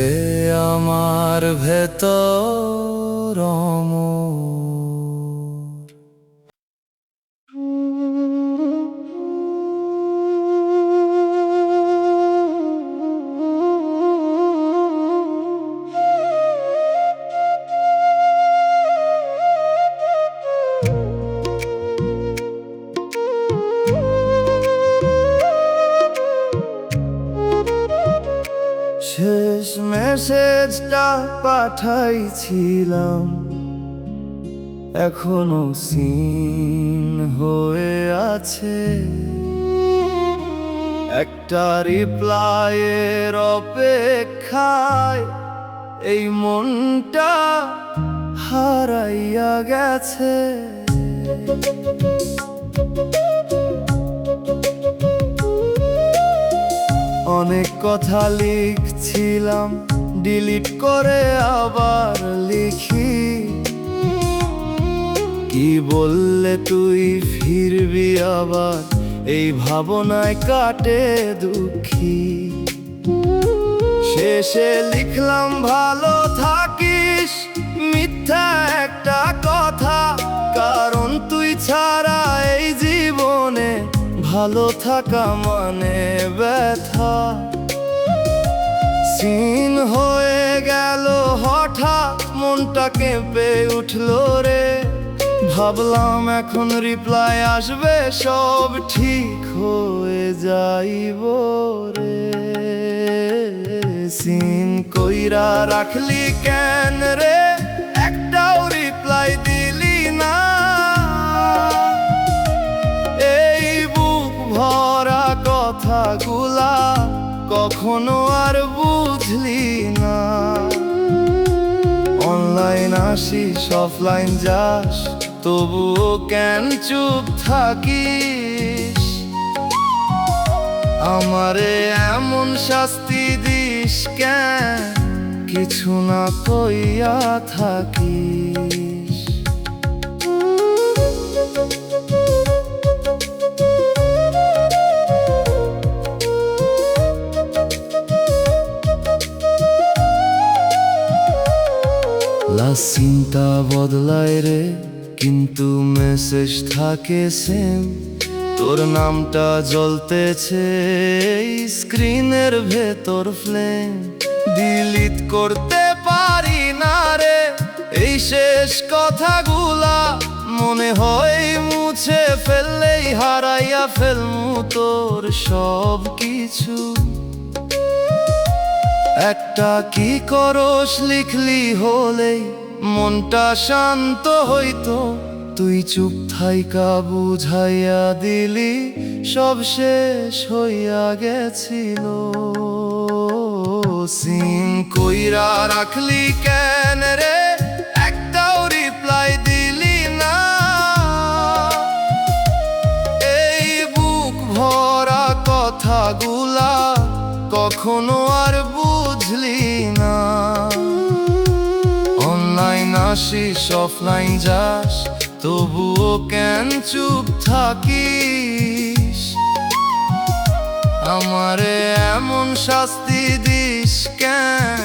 C: আমার ভেতর অমর। শেষ মেসেজটা পাঠাইছিলাম এখনো সিন হয়ে আছে। একটা রিপ্লাইয়ের অপেক্ষায় এই মনটা হারাইয়া গেছে। অনেক কথা লিখছিলাম ডিলিট করে আবার লিখি। কি বললে তুই ফিরবি আবার এই ভাবনায় কাটে দুঃখী। শেষে লিখলাম ভালো থাকিস মিথ্যা একটা কথা। কারণ তুই ছাড়া এই জীবনে ভালো থাকা মানে ব্যথা। সিন হয়ে গেল হঠাৎ মনটা কেঁপে উঠলো রে। ভাবলাম এখন রিপ্লাই আসবে সব ঠিক হয়ে যাইব রে। সিন কইরা রাখলি কেন রে একটাও রিপ্লাই দিলি না। এই বুক ভরা কথাগুলা কখনো আর বুঝ বুঝলি না। অনলাইন আসিস অফলাইন যাস, তবুও কেন চুপ থাকিস? আমারে এমন শাস্তি দিস কেন, কিছু না কইয়া থাকিস? চিন্তা বদলায় রে, কিন্তু মেসেজ থাকে সেম। তোর নামটা জ্বলতেছে স্ক্রিনের ভেতর ফ্লেম। ডিলিট করতে পারি না রে এই শেষ কথাগুলা, মনে হয় মুছে ফেললেই হারাইয়া ফেলমু তোর সব কিছু। একটা কি করস লিখলি হলেই মনটা শান্ত হইতো, তুই চুপ থাইকা বুঝাইয়া দিলি সব শেষ হইয়া গেছিল। সিন কইরা রাখলি কেন রে, একটাও রিপ্লাই দিলি না? এই বুক ভরা কথাগুলা কখনো আর বুঝলি না। অনলাইন আসিস অফলাইন যাস, তবুও কেন চুপ থাকিস? আমারে এমন শাস্তি দিস কেন,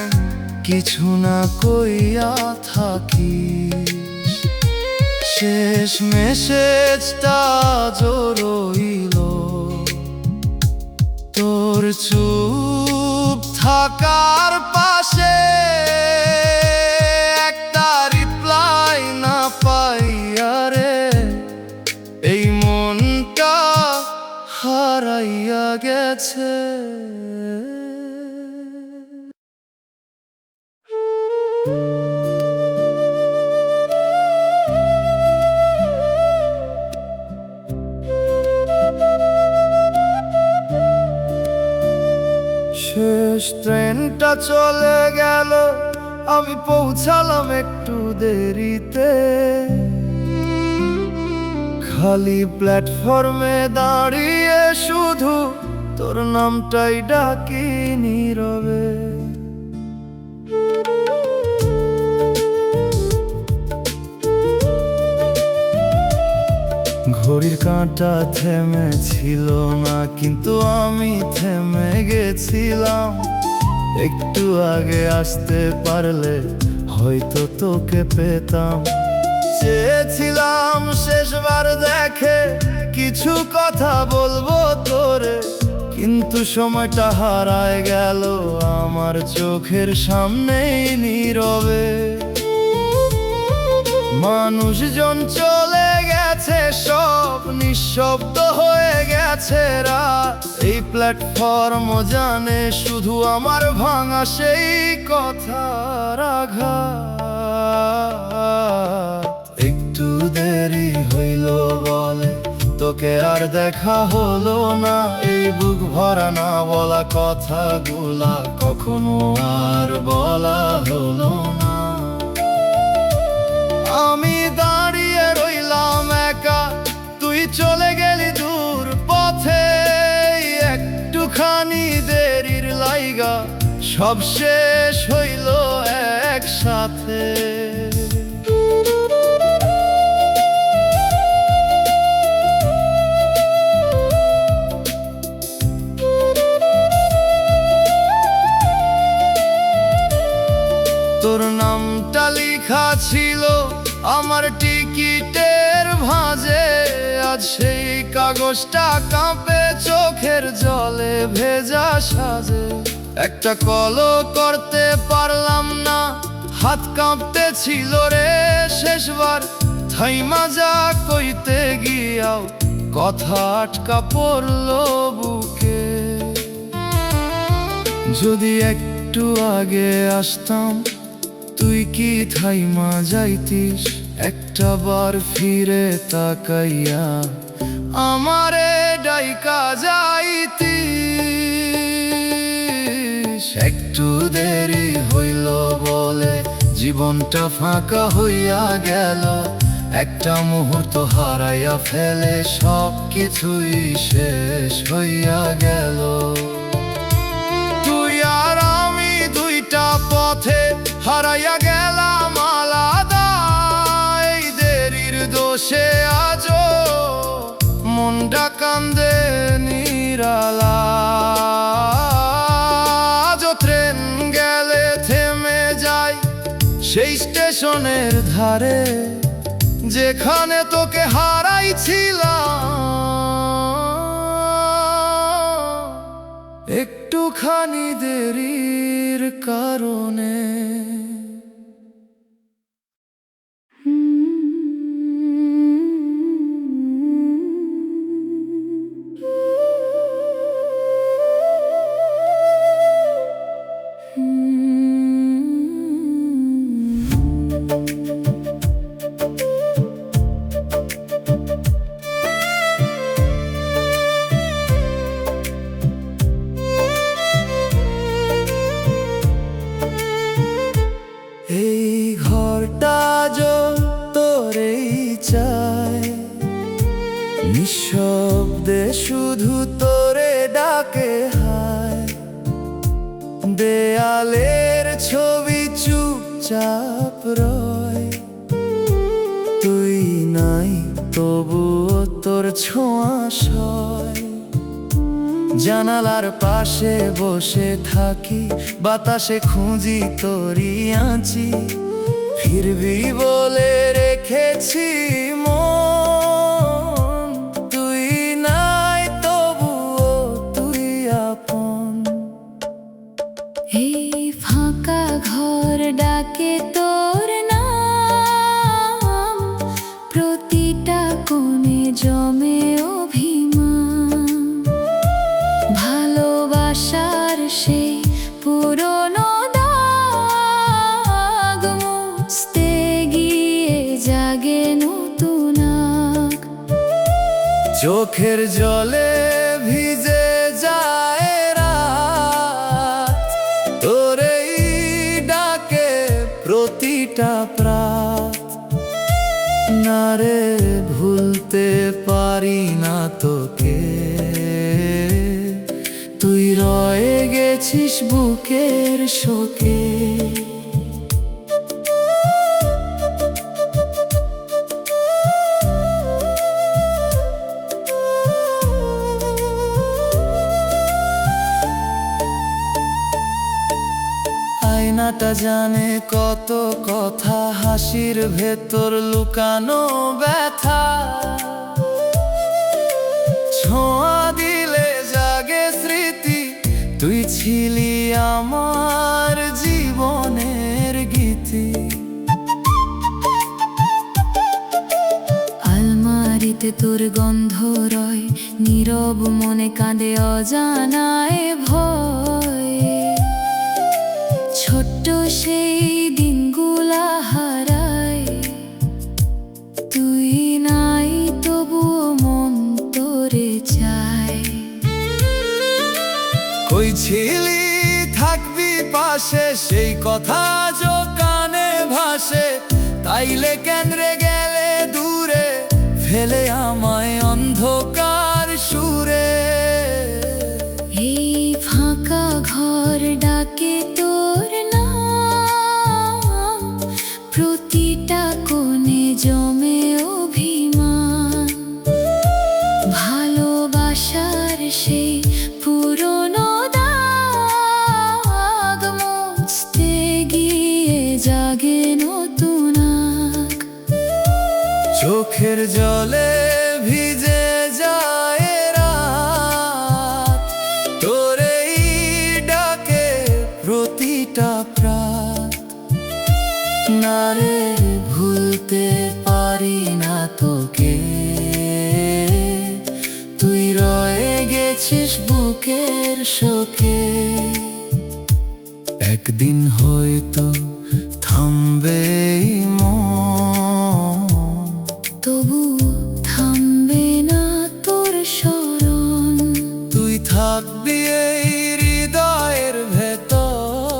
C: কিছু না কইয়া থাকিস? শেষ মেসেজটা জরইল তোর চুপ থাকার পাশে, একটা রিপ্লাই না পাইয়া রে এই মনটা হারাইয়া গেছে। শেষ ট্রেনটা চলে গেল, আমি পৌঁছালাম একটু দেরিতে। খালি প্ল্যাটফর্মে দাঁড়িয়ে শুধু তোর নামটাই ডাকি নীরবে। ঘড়ির কাঁটা থেমেছিল না, কিন্তু আমি থেমে গেছিলাম। একটু আগে আসতে পারলে হয়তো তোকে পেতাম। চেয়েছিলাম শেষবার দেখে কিছু কথা বলবো তোরে, কিন্তু সময়টা হারায় গেল আমার চোখের সামনেই নীরবে। মানুষজন চলে গেছে, সব নিঃশব্দ হয়ে গেছে রাত। এই প্ল্যাটফর্ম জানে শুধু আমার ভাঙা সেই কথার আঘাত। একটু দেরি হইল বলে তোকে আর দেখা হলো না, এই বুক ভরা না বলা কথাগুলা কখনো আর বলা হলো না। আমি দাঁড়িয়ে রইলাম একা, তুই চলে গেলি দূর পথে। একটুখানি দেরির লাইগা সব শেষ হইল একসাথে। তোর নামটা লেখা ছিল আমার টিকিটের ভাঁজে, আজ সেই কাগজটা কাঁপে চোখের জলে ভেজা সাজে। একটা কলও করতে পারলাম না, হাত কাঁপতে ছিল রে শেষবার। থাইমা যা কইতে গিয়াও কথা আটকা পড়লো বুকে। যদি একটু আগে আসতাম তুই কি থাইমা যাইতিস? একটা বার ফিরে তাকাইয়া আমারে ডাইকা যাইতিস। একটু দেরি হইল বলে জীবনটা ফাঁকা হইয়া গেল, একটা মুহূর্ত হারাইয়া ফেলে সব কিছুই শেষ হইয়া গেল। তুই আর আমি দুইটা পথে হারাইয়া গেলাম আলাদা, এই দেরির দোষে আজও মনটা কান্দে নিরালা। আজও ট্রেন গেলে থেমে যায় সেই স্টেশনের ধারে, যেখানে তোকে হারাইছিলাম একটুখানি দেরির কারণে। এই ঘরটা তোরেই চায়, নিঃশব্দে শুধু তোরে ডাকে হায়। দেয়ালের ছবি চুপচাপ রয়, তুই নাই তবুও তোর ছোঁয়া সয়। জানালার পাশে বসে থাকি, বাতাসে খুঁজি তোরি আঁচি, ফিরবি বলে রেখেছি মন। তুই নাই তবুও তুই আপন।
B: এই ফাঁকা ঘর ডাকে তোর নাম, প্রতিটা কোণে জমে অভিমান। ভালোবাসার সেই পুরনো দাগ মুছতে গিয়ে জাগে নতুন আগ।
C: চোখের জলে ভিজে যায় রাত, তোরেই ডাকে প্রতিটা প্রাত। না রে ভুলতে পারি না তোকে, তুই রয়ে গেছিস বুকের শোকে। আয়নাটা জানে কত কথা, হাসির ভেতর লুকানো ব্যথা। ছোঁয়া দিলে জাগে স্মৃতি, তুই ছিলি আমার জীবনের গীতি।
B: আলমারিতে তোর গন্ধ রয়, নীরব মনে কাঁদে অজানায় ভয়। ছোট্ট সেই দিনগুলা হারায়, তুই নাই তবুও মন তোরে চায়।
C: কই ছিলি থাকবি পাশে, সেই কথা যো কানে ভাসে। তাইলে কেন্দ্রে গেলে দূরে, ফেলে আমায় অন্ধকার সুরে।
B: এই ফাঁকা ঘর ডাকে তোর নাম, প্রতিটা কোণে জমে অভিমান। ভালোবাসার সেই পুরনো দাগ মুছতে গিয়ে জাগে নতুন আগ।
C: চোখের জলে ভিজে যায় রাত, তোরেই ডাকে প্রতিটা প্রাত। না রে ভুলতে পারি না তোকে, তুই রয়ে গেছিস বুকের শোকে। একদিন হয়তো থামবে এই মন,
B: তবু থামবে না তোর স্মরণ।
C: তুই থাকবি এই হৃদয়ের ভেতর,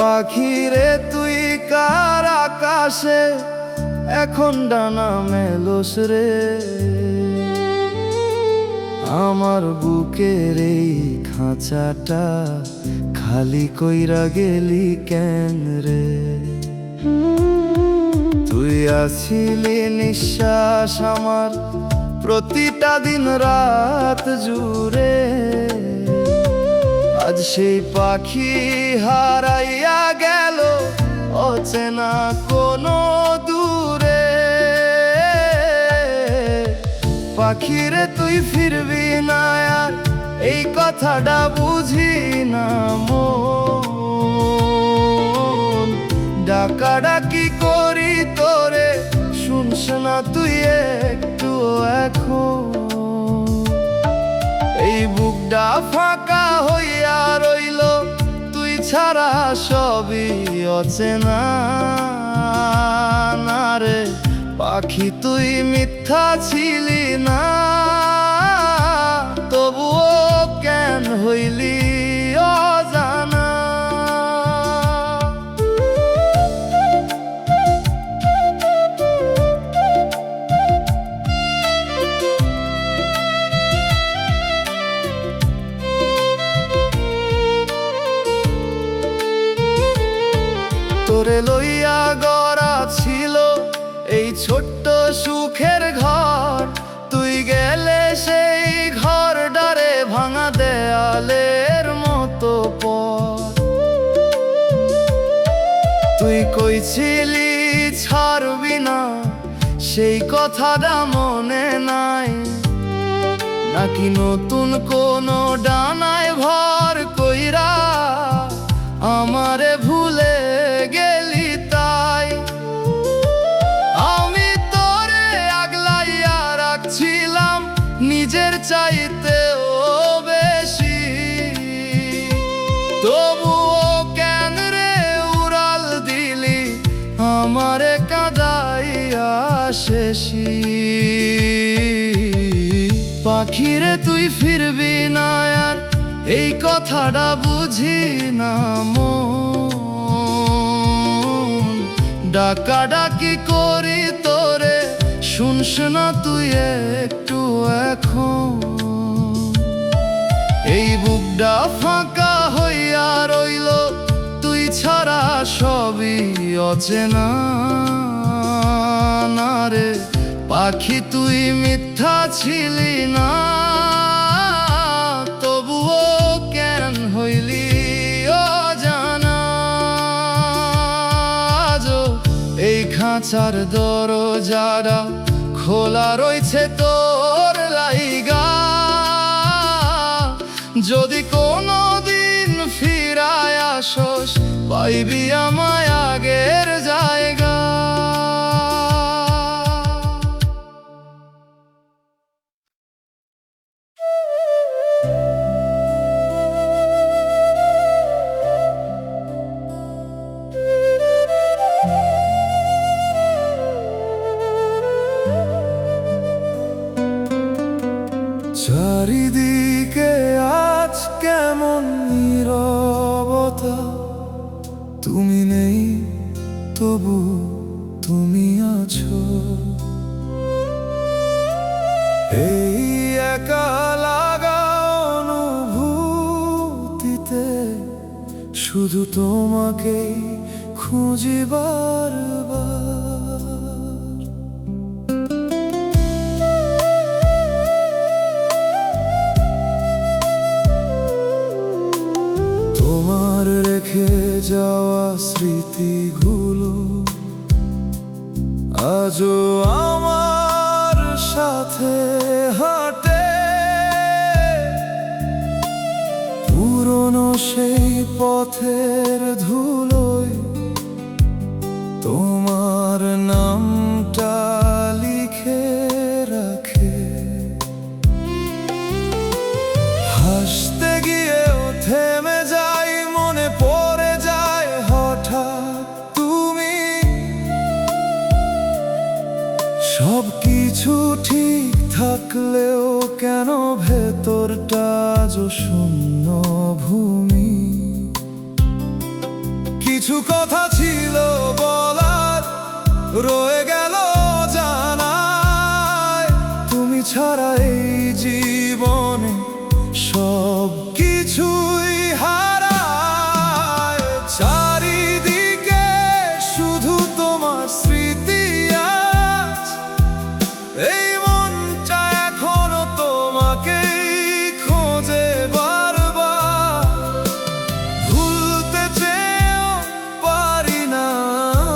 C: পাখিরে তুই কার আকাশে এখন ডানা মেলোস রে, আমার বুকের এই খাঁচাটা খালি কইরা গেলি কেন রে। তুই আছিলি নিঃশ্বাস আমার প্রতিটা দিন রাত জুড়ে, আজ সেই পাখি হারাইয়া গেল অচেনা কোনো দূরে। পাখিরে তুই ফিরবি না আর এই কথাটা বুঝি না মন, ডাকাডাকি করি তোরে শুনস না তুই একটু এখন। এই বুকটা ফাঁকা হইয়া রইল তুই ছাড়া সবই অচেনা না রে। পাখি তুই মিথ্যা ছিলি না, তবুও কেন হইলি অজানা। তোরে লইয়া গড়া ছিল এই ছোট্ট সুখের ঘর, তুই গেলে সেই ঘর ডারে ভাঙা দেয়ালের মতো পর। তুই কইছিলি ছাড়বি না, সেই কথাটা মনে নাই নাকি নতুন কোনো ডানায় ভর কইরা আমারে ভুলে গেলি তাই। আমি তোরে আগলাইয়া রাখছিলাম নিজের চাইতেও বেশি, তবুও কেন রে উড়াল দিলি আমারে কাঁদাইয়া শেষি। পাখিরে তুই ফিরবি না আর এই কথাটা বুঝি না মন, ডাকাডাকি করি তোরে শুনস না তুই একটু এখন। এই বুকটা ফাঁকা হইয়া রইল তুই ছাড়া সবই অচেনা না রে। পাখি তুই মিথ্যা ছিলি না, তবুও কেন হইলি অজানা। আজও এই খাঁচার দরজাটা খোলা রয়েছে তোর লাইগা, যদি কোনো দিন ফিরায় আসস পাইবি আমায় আগের জায়গা। চারিদিকে আজ কেমন নীরবতা, তুমি নেই তবু তুমি আছো। এই একা লাগা অনুভূতিতে শুধু তোমাকেই খুঁজি বারবার। তোমার রেখে যাওয়া স্মৃতিগুলো আজও আমার সাথে হাঁটে, পুরনো সেই পথের ধুলোয় তোমার নামটা লিখে রাখে। হাসতে গিয়েও থেমে যাই, মনে পড়ে যায় হঠাৎ তুমি। সবকিছু ঠিক থাকলেও কেন ভেতরটা আজও শূন্য ভূমি। কিছু
A: কিছু কথা ছিল বলার, রয়ে গেল জানায়। তুমি ছাড়া এই জীবনে সব কিছুই হারায়। চারিদিকে শুধু তোমার স্মৃতি আজ, এই মনটা এখনো তোমাকেই খোঁজে বারবার। ভুলতে চেয়েও পারি না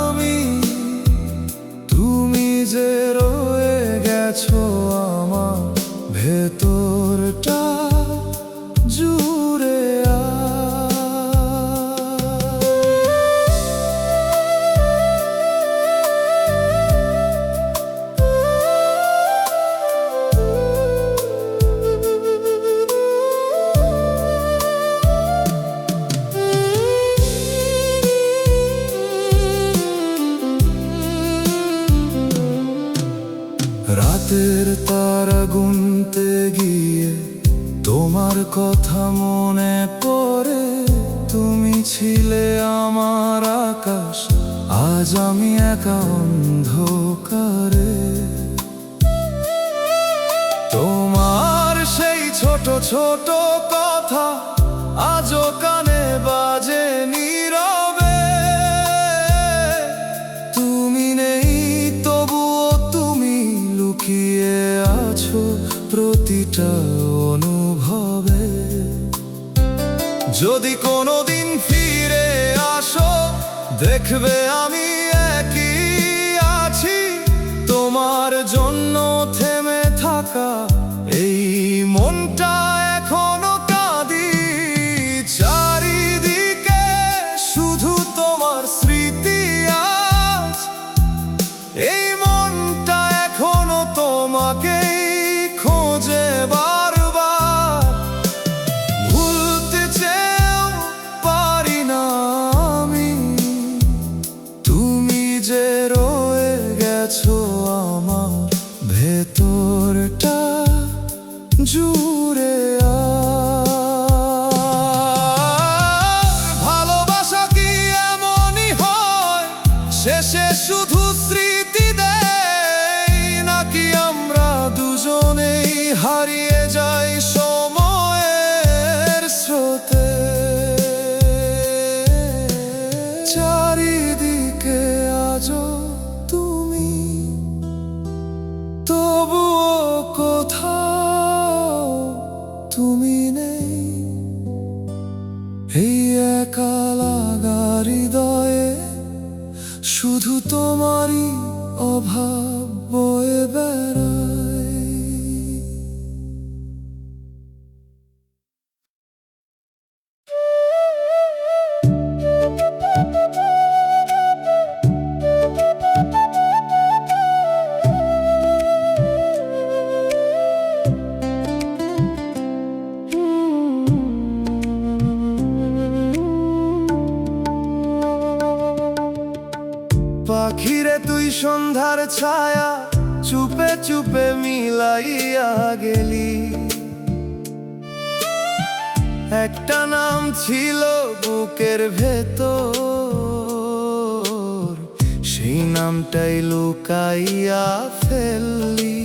A: আমি, তুমি যে রয়ে গেছো আমার ভেতরটা জুড়ে। রাতের তারা গুনতে গিয়ে তোমার কথা মনে পড়ে। তুমি ছিলে আমার আকাশ, আজ আমি একা অন্ধকারে। তোমার সেই ছোট ছোট কথা আজও কানে বাজে নীরবে। তুমি নেই তবুও তুমি লুকিয়ে আছো প্রতিটা অনুভবে। যদি কোনোদিন ফিরে আসো দেখবে আমি একই আছি। তোমার জন্য থেমে থাকা এই মনটা এখনো কাঁদি। চারিদিকে শুধু তোমার স্মৃতি আজ, এই মনটা এখনো তোমাকেই খোঁজে বারবার। ভুলতে চেয়েও পারি না আমি, তুমি যে রয়ে গেছো আমার ভেতরটা জুড়ে। ভালোবাসা কি এমনই হয়, শেষে শুধু স্মৃতি দেয়? নাকি আমরা দুজনেই হারিয়ে যাই সময়ের স্রোতে? চারিদিকে আজও তুমি, তবুও কোথাও তুমি নেই। এই একা লাগা হৃদয়ে শুধু তোমারই অভাব বয়ে বেড়ায়। পাখিরে তুই সন্ধ্যার ছায়া চুপে চুপে মিলাইয়া গেলি। একটা নাম ছিল বুকের ভেতর, সেই নামটাই লুকাইয়া ফেললি।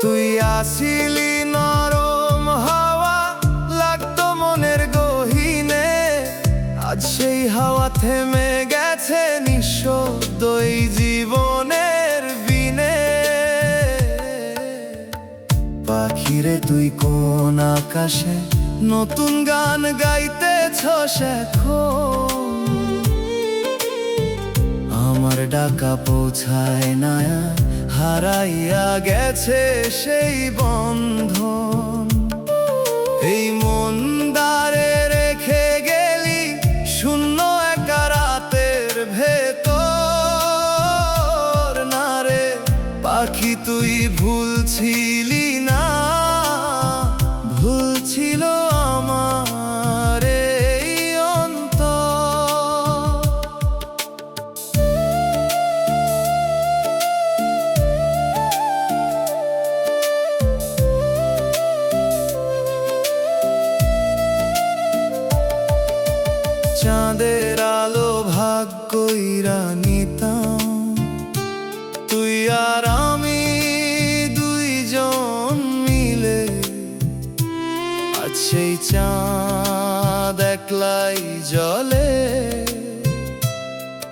A: তুই আসিলি নরম হাওয়া, লাগতো মনের গহীনে। আজ সেই হাওয়া থেমে গেছে নিঃশব্দ এই জীবনের বিনে। পাখিরে তুই কোন আকাশে নতুন গান গাইতেছস এখন? আমার ডাকা পৌঁছায় না, হারাইয়া গেছে সেই বন্ধন। এই মন দ্বারে রেখে গেলি শূন্য একা রাতের ভেতর। না রে পাখি তুই ভুলছিলি না, ভুলছিল আমার এই অন্তর। চাঁদের আলো ভাগ কইরা নিতাম। তুই আর আমি দুইজন মিলে, আজ সেই চাঁদ একলাই জ্বলে।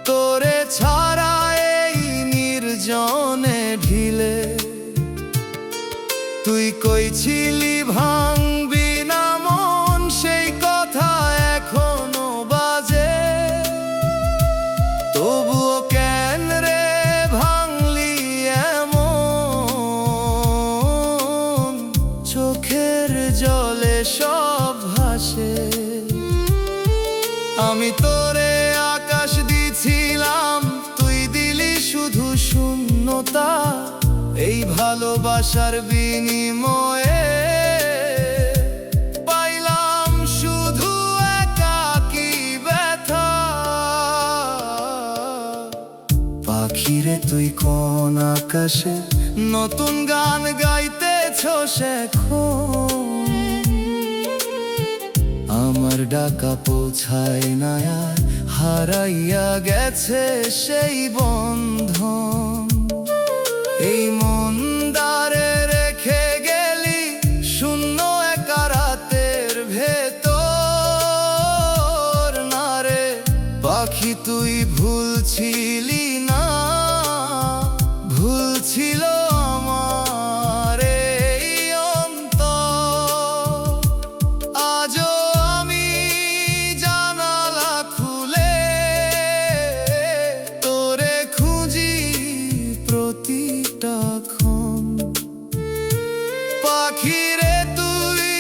A: তোরে ছাড়া এই নির্জনে ঢিলে, তুই কইছিলি ভাঙবি না মন, সেই কথা এখনো বাজে। তবুও কেন রে ভাঙলি এমন, চোখের জলে সব ভাসে। আমি তোরে আকাশ দিছিলাম, তুই দিলি শুধু শূন্যতা। এই ভালোবাসার বিনিময়ে পাইলাম শুধু একাকী ব্যথা। পাখিরে তুই কোন আকাশে নতুন গান গাইতেছ এখন, আমার ডাকা পৌঁছায় না আর, হারাইয়া গেছে সেই বন্ধন। এই মন দ্বারে রেখে গেলি শূন্য একা রাতের ভেতর। না রে পাখি তুই ভুলছিলি না, ভুল ছিল আমার এই অন্তর। আজও আমি জানালা খুলে তোরে খুঁজি প্রতিটা ক্ষণ। পাখিরে তুই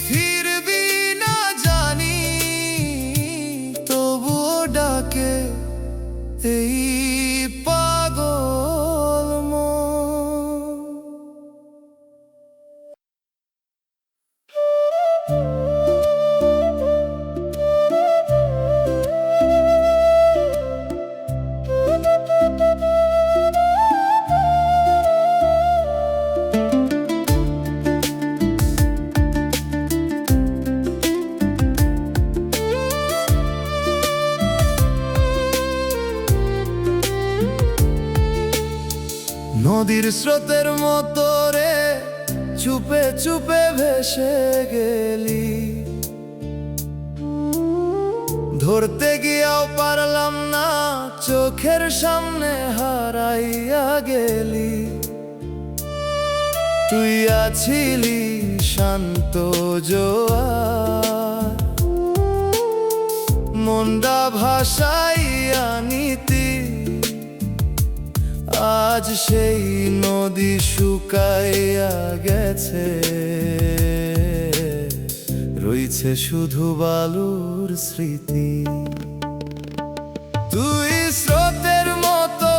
A: ফিরবি না জানি, তবুও ডাকে এই পাগল মন। নদীর স্রোতের মতো রে চুপে চুপে ভেসে গেলি, ধরতে গিয়াও পারলাম না, চোখের সামনে হারাইয়া গেলি। তুই আছিলি শান্ত জোয়ার, মনটা ভাসাইয়া নিতি। আজ সেই নদী শুকাইয়া গেছে, রইছে শুধু বালুর স্মৃতি। তুই স্রোতের মতো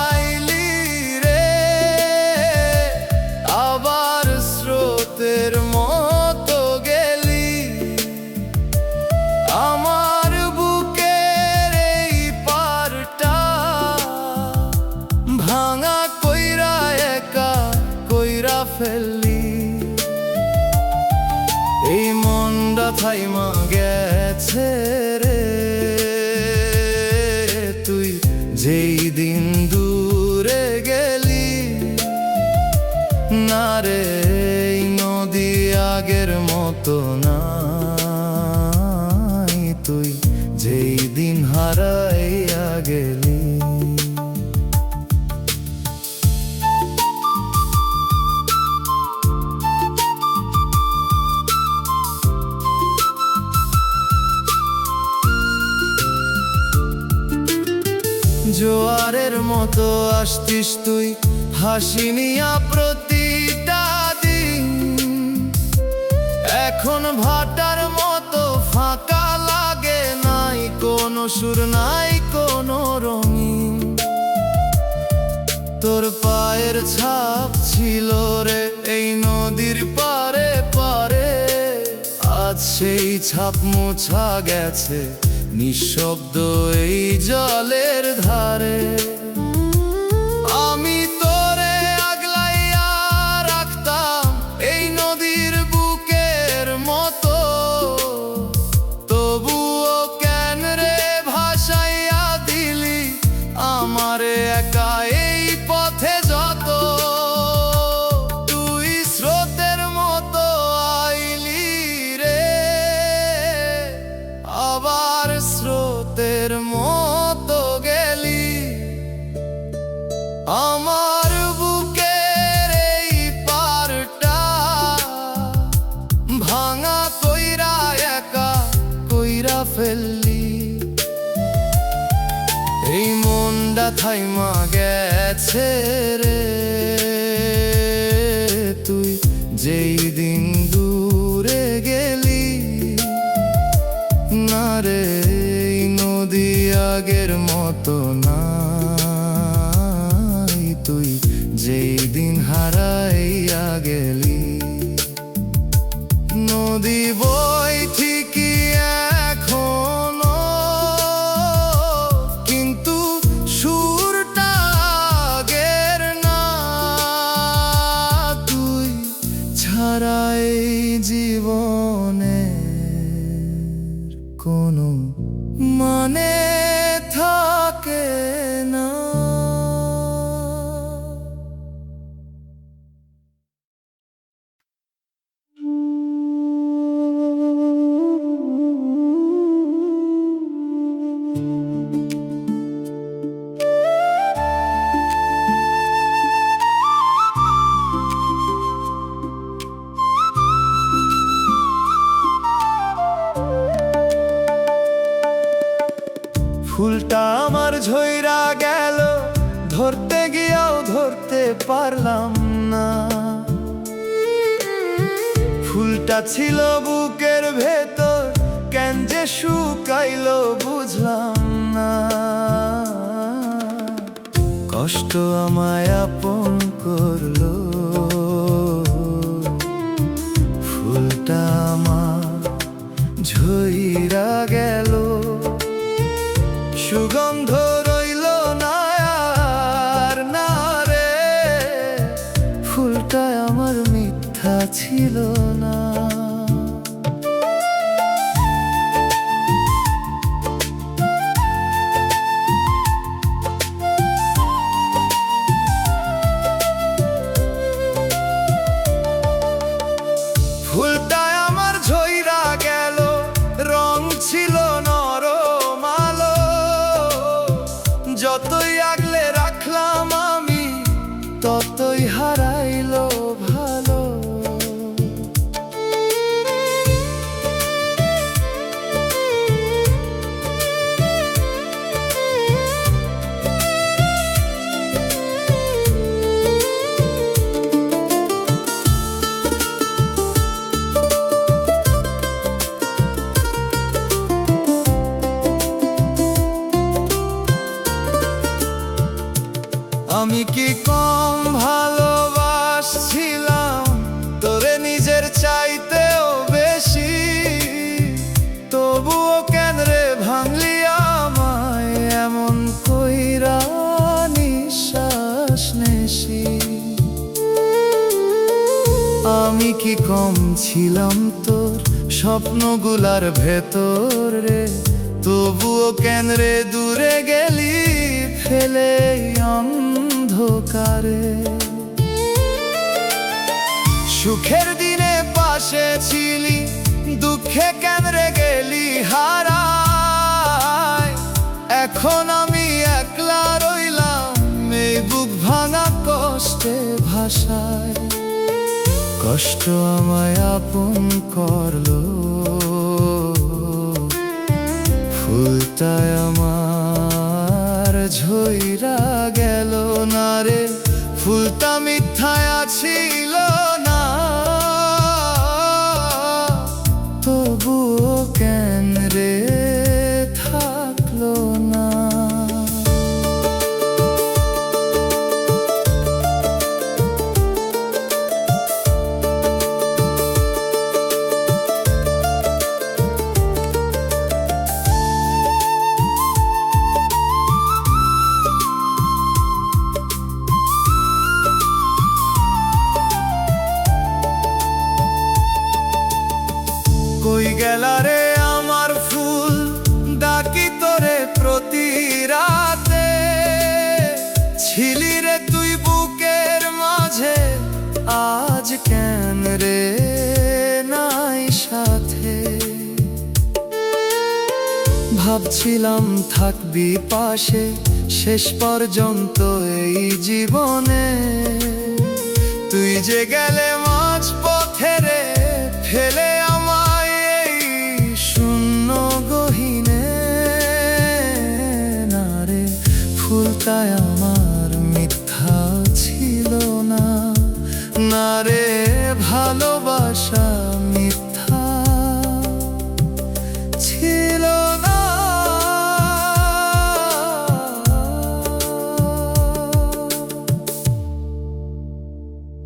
A: আইলি রে, আবার স্রোতের মতো গেলি। আমার বুকের এই পারটা ভাঙা কইরা একা কইরা ফেললি। এই মনটা থাইমা গেছে রে, তুই যেই দিন দূরে গেলি। না রে এই নদী আগের মতো নাই, তুই যেই দিন হারাইয়া গেলি। জোয়ারের মতো আসতিস তুই, হাসি নিয়া প্রতিটা দিন। এখন ভাটার মতো ফাঁকা লাগে, নাই কোনো সুর নাই কোনো রঙিন। তোর পায়ের ছাপ ছিল রে এই নদীর পারে পারে, আজ সেই ছাপ মোছা গেছে নিঃশব্দ এই জলের ধারে। আমি তোরে আগলাইয়া রাখতাম এই নদীর বুকের মতো, তবুও কেন রে ফেললি। এই মনটা থাইমা গেছে রে, তুই যেই দিন দূরে গেলি। না রে, এই নদী আগের মতো নাই, তুই যেই দিন হারাইয়া গেলি। নদী বই ঠিকই এখনো, কিন্তু সুরটা আগের না। তুই ছাড়া এই জীবনে কোনো মানে থাকে না। ফুলটা আমার ঝইরা গেল, ধরতে গিয়াও ধরতে পারলাম না। ফুলটা ছিল বুকের ভেতর, কেন যে শুকাইলো বুঝলাম না। কষ্ট আমায় আপন করলো, ফুলটা আমার ঝইরা গেল। সুগন্ধ রইল না আর, না রে, ফুলটা আমার মিথ্যা ছিল না। ফুলটা আমার ঝইরা গেল, রং ছিল নরম আলো। যতই আগলে রাখলাম আমি, ততই হারাইলো ভালো। আমি কি কম ভালোবাসছিলাম তোরে নিজের চাইতেও বেশি? তবুও কেন রে ভাঙলি আমায় এমন কইরা নিঃশ্বাস নেছি? আমি কি কম ছিলাম তোর স্বপ্নগুলার ভেতর রে? তবুও কেন রে দূরে গেলি ফেলে অন্ধকারে? সুখের দিনে পাশে ছিলি, দুঃখে কেন রে গেলি হারায়? এখন আমি একলা রইলাম এই বুক ভাঙা কষ্টে ভাষায়। কষ্ট আমায় আপন করলো, ফুলটায় আমার ঝইরা গেল না রে। ফুলটা মিথ্যায় ছিল না, তবুও কেন রে থাকলো না? কই গেলা রে আমার ফুল, ডাকি তোরে প্রতি রাতে। ছিলি রে তুই বুকের মাঝে, আজ কেন রে নাই সাথে? ভাবছিলাম থাকবি পাশে শেষ পর্যন্ত এই জীবনে। তুই যে গেলে মাঝ পথে রে, ফেলে আমায় এই শূন্য গহীনে। ভালোবাসা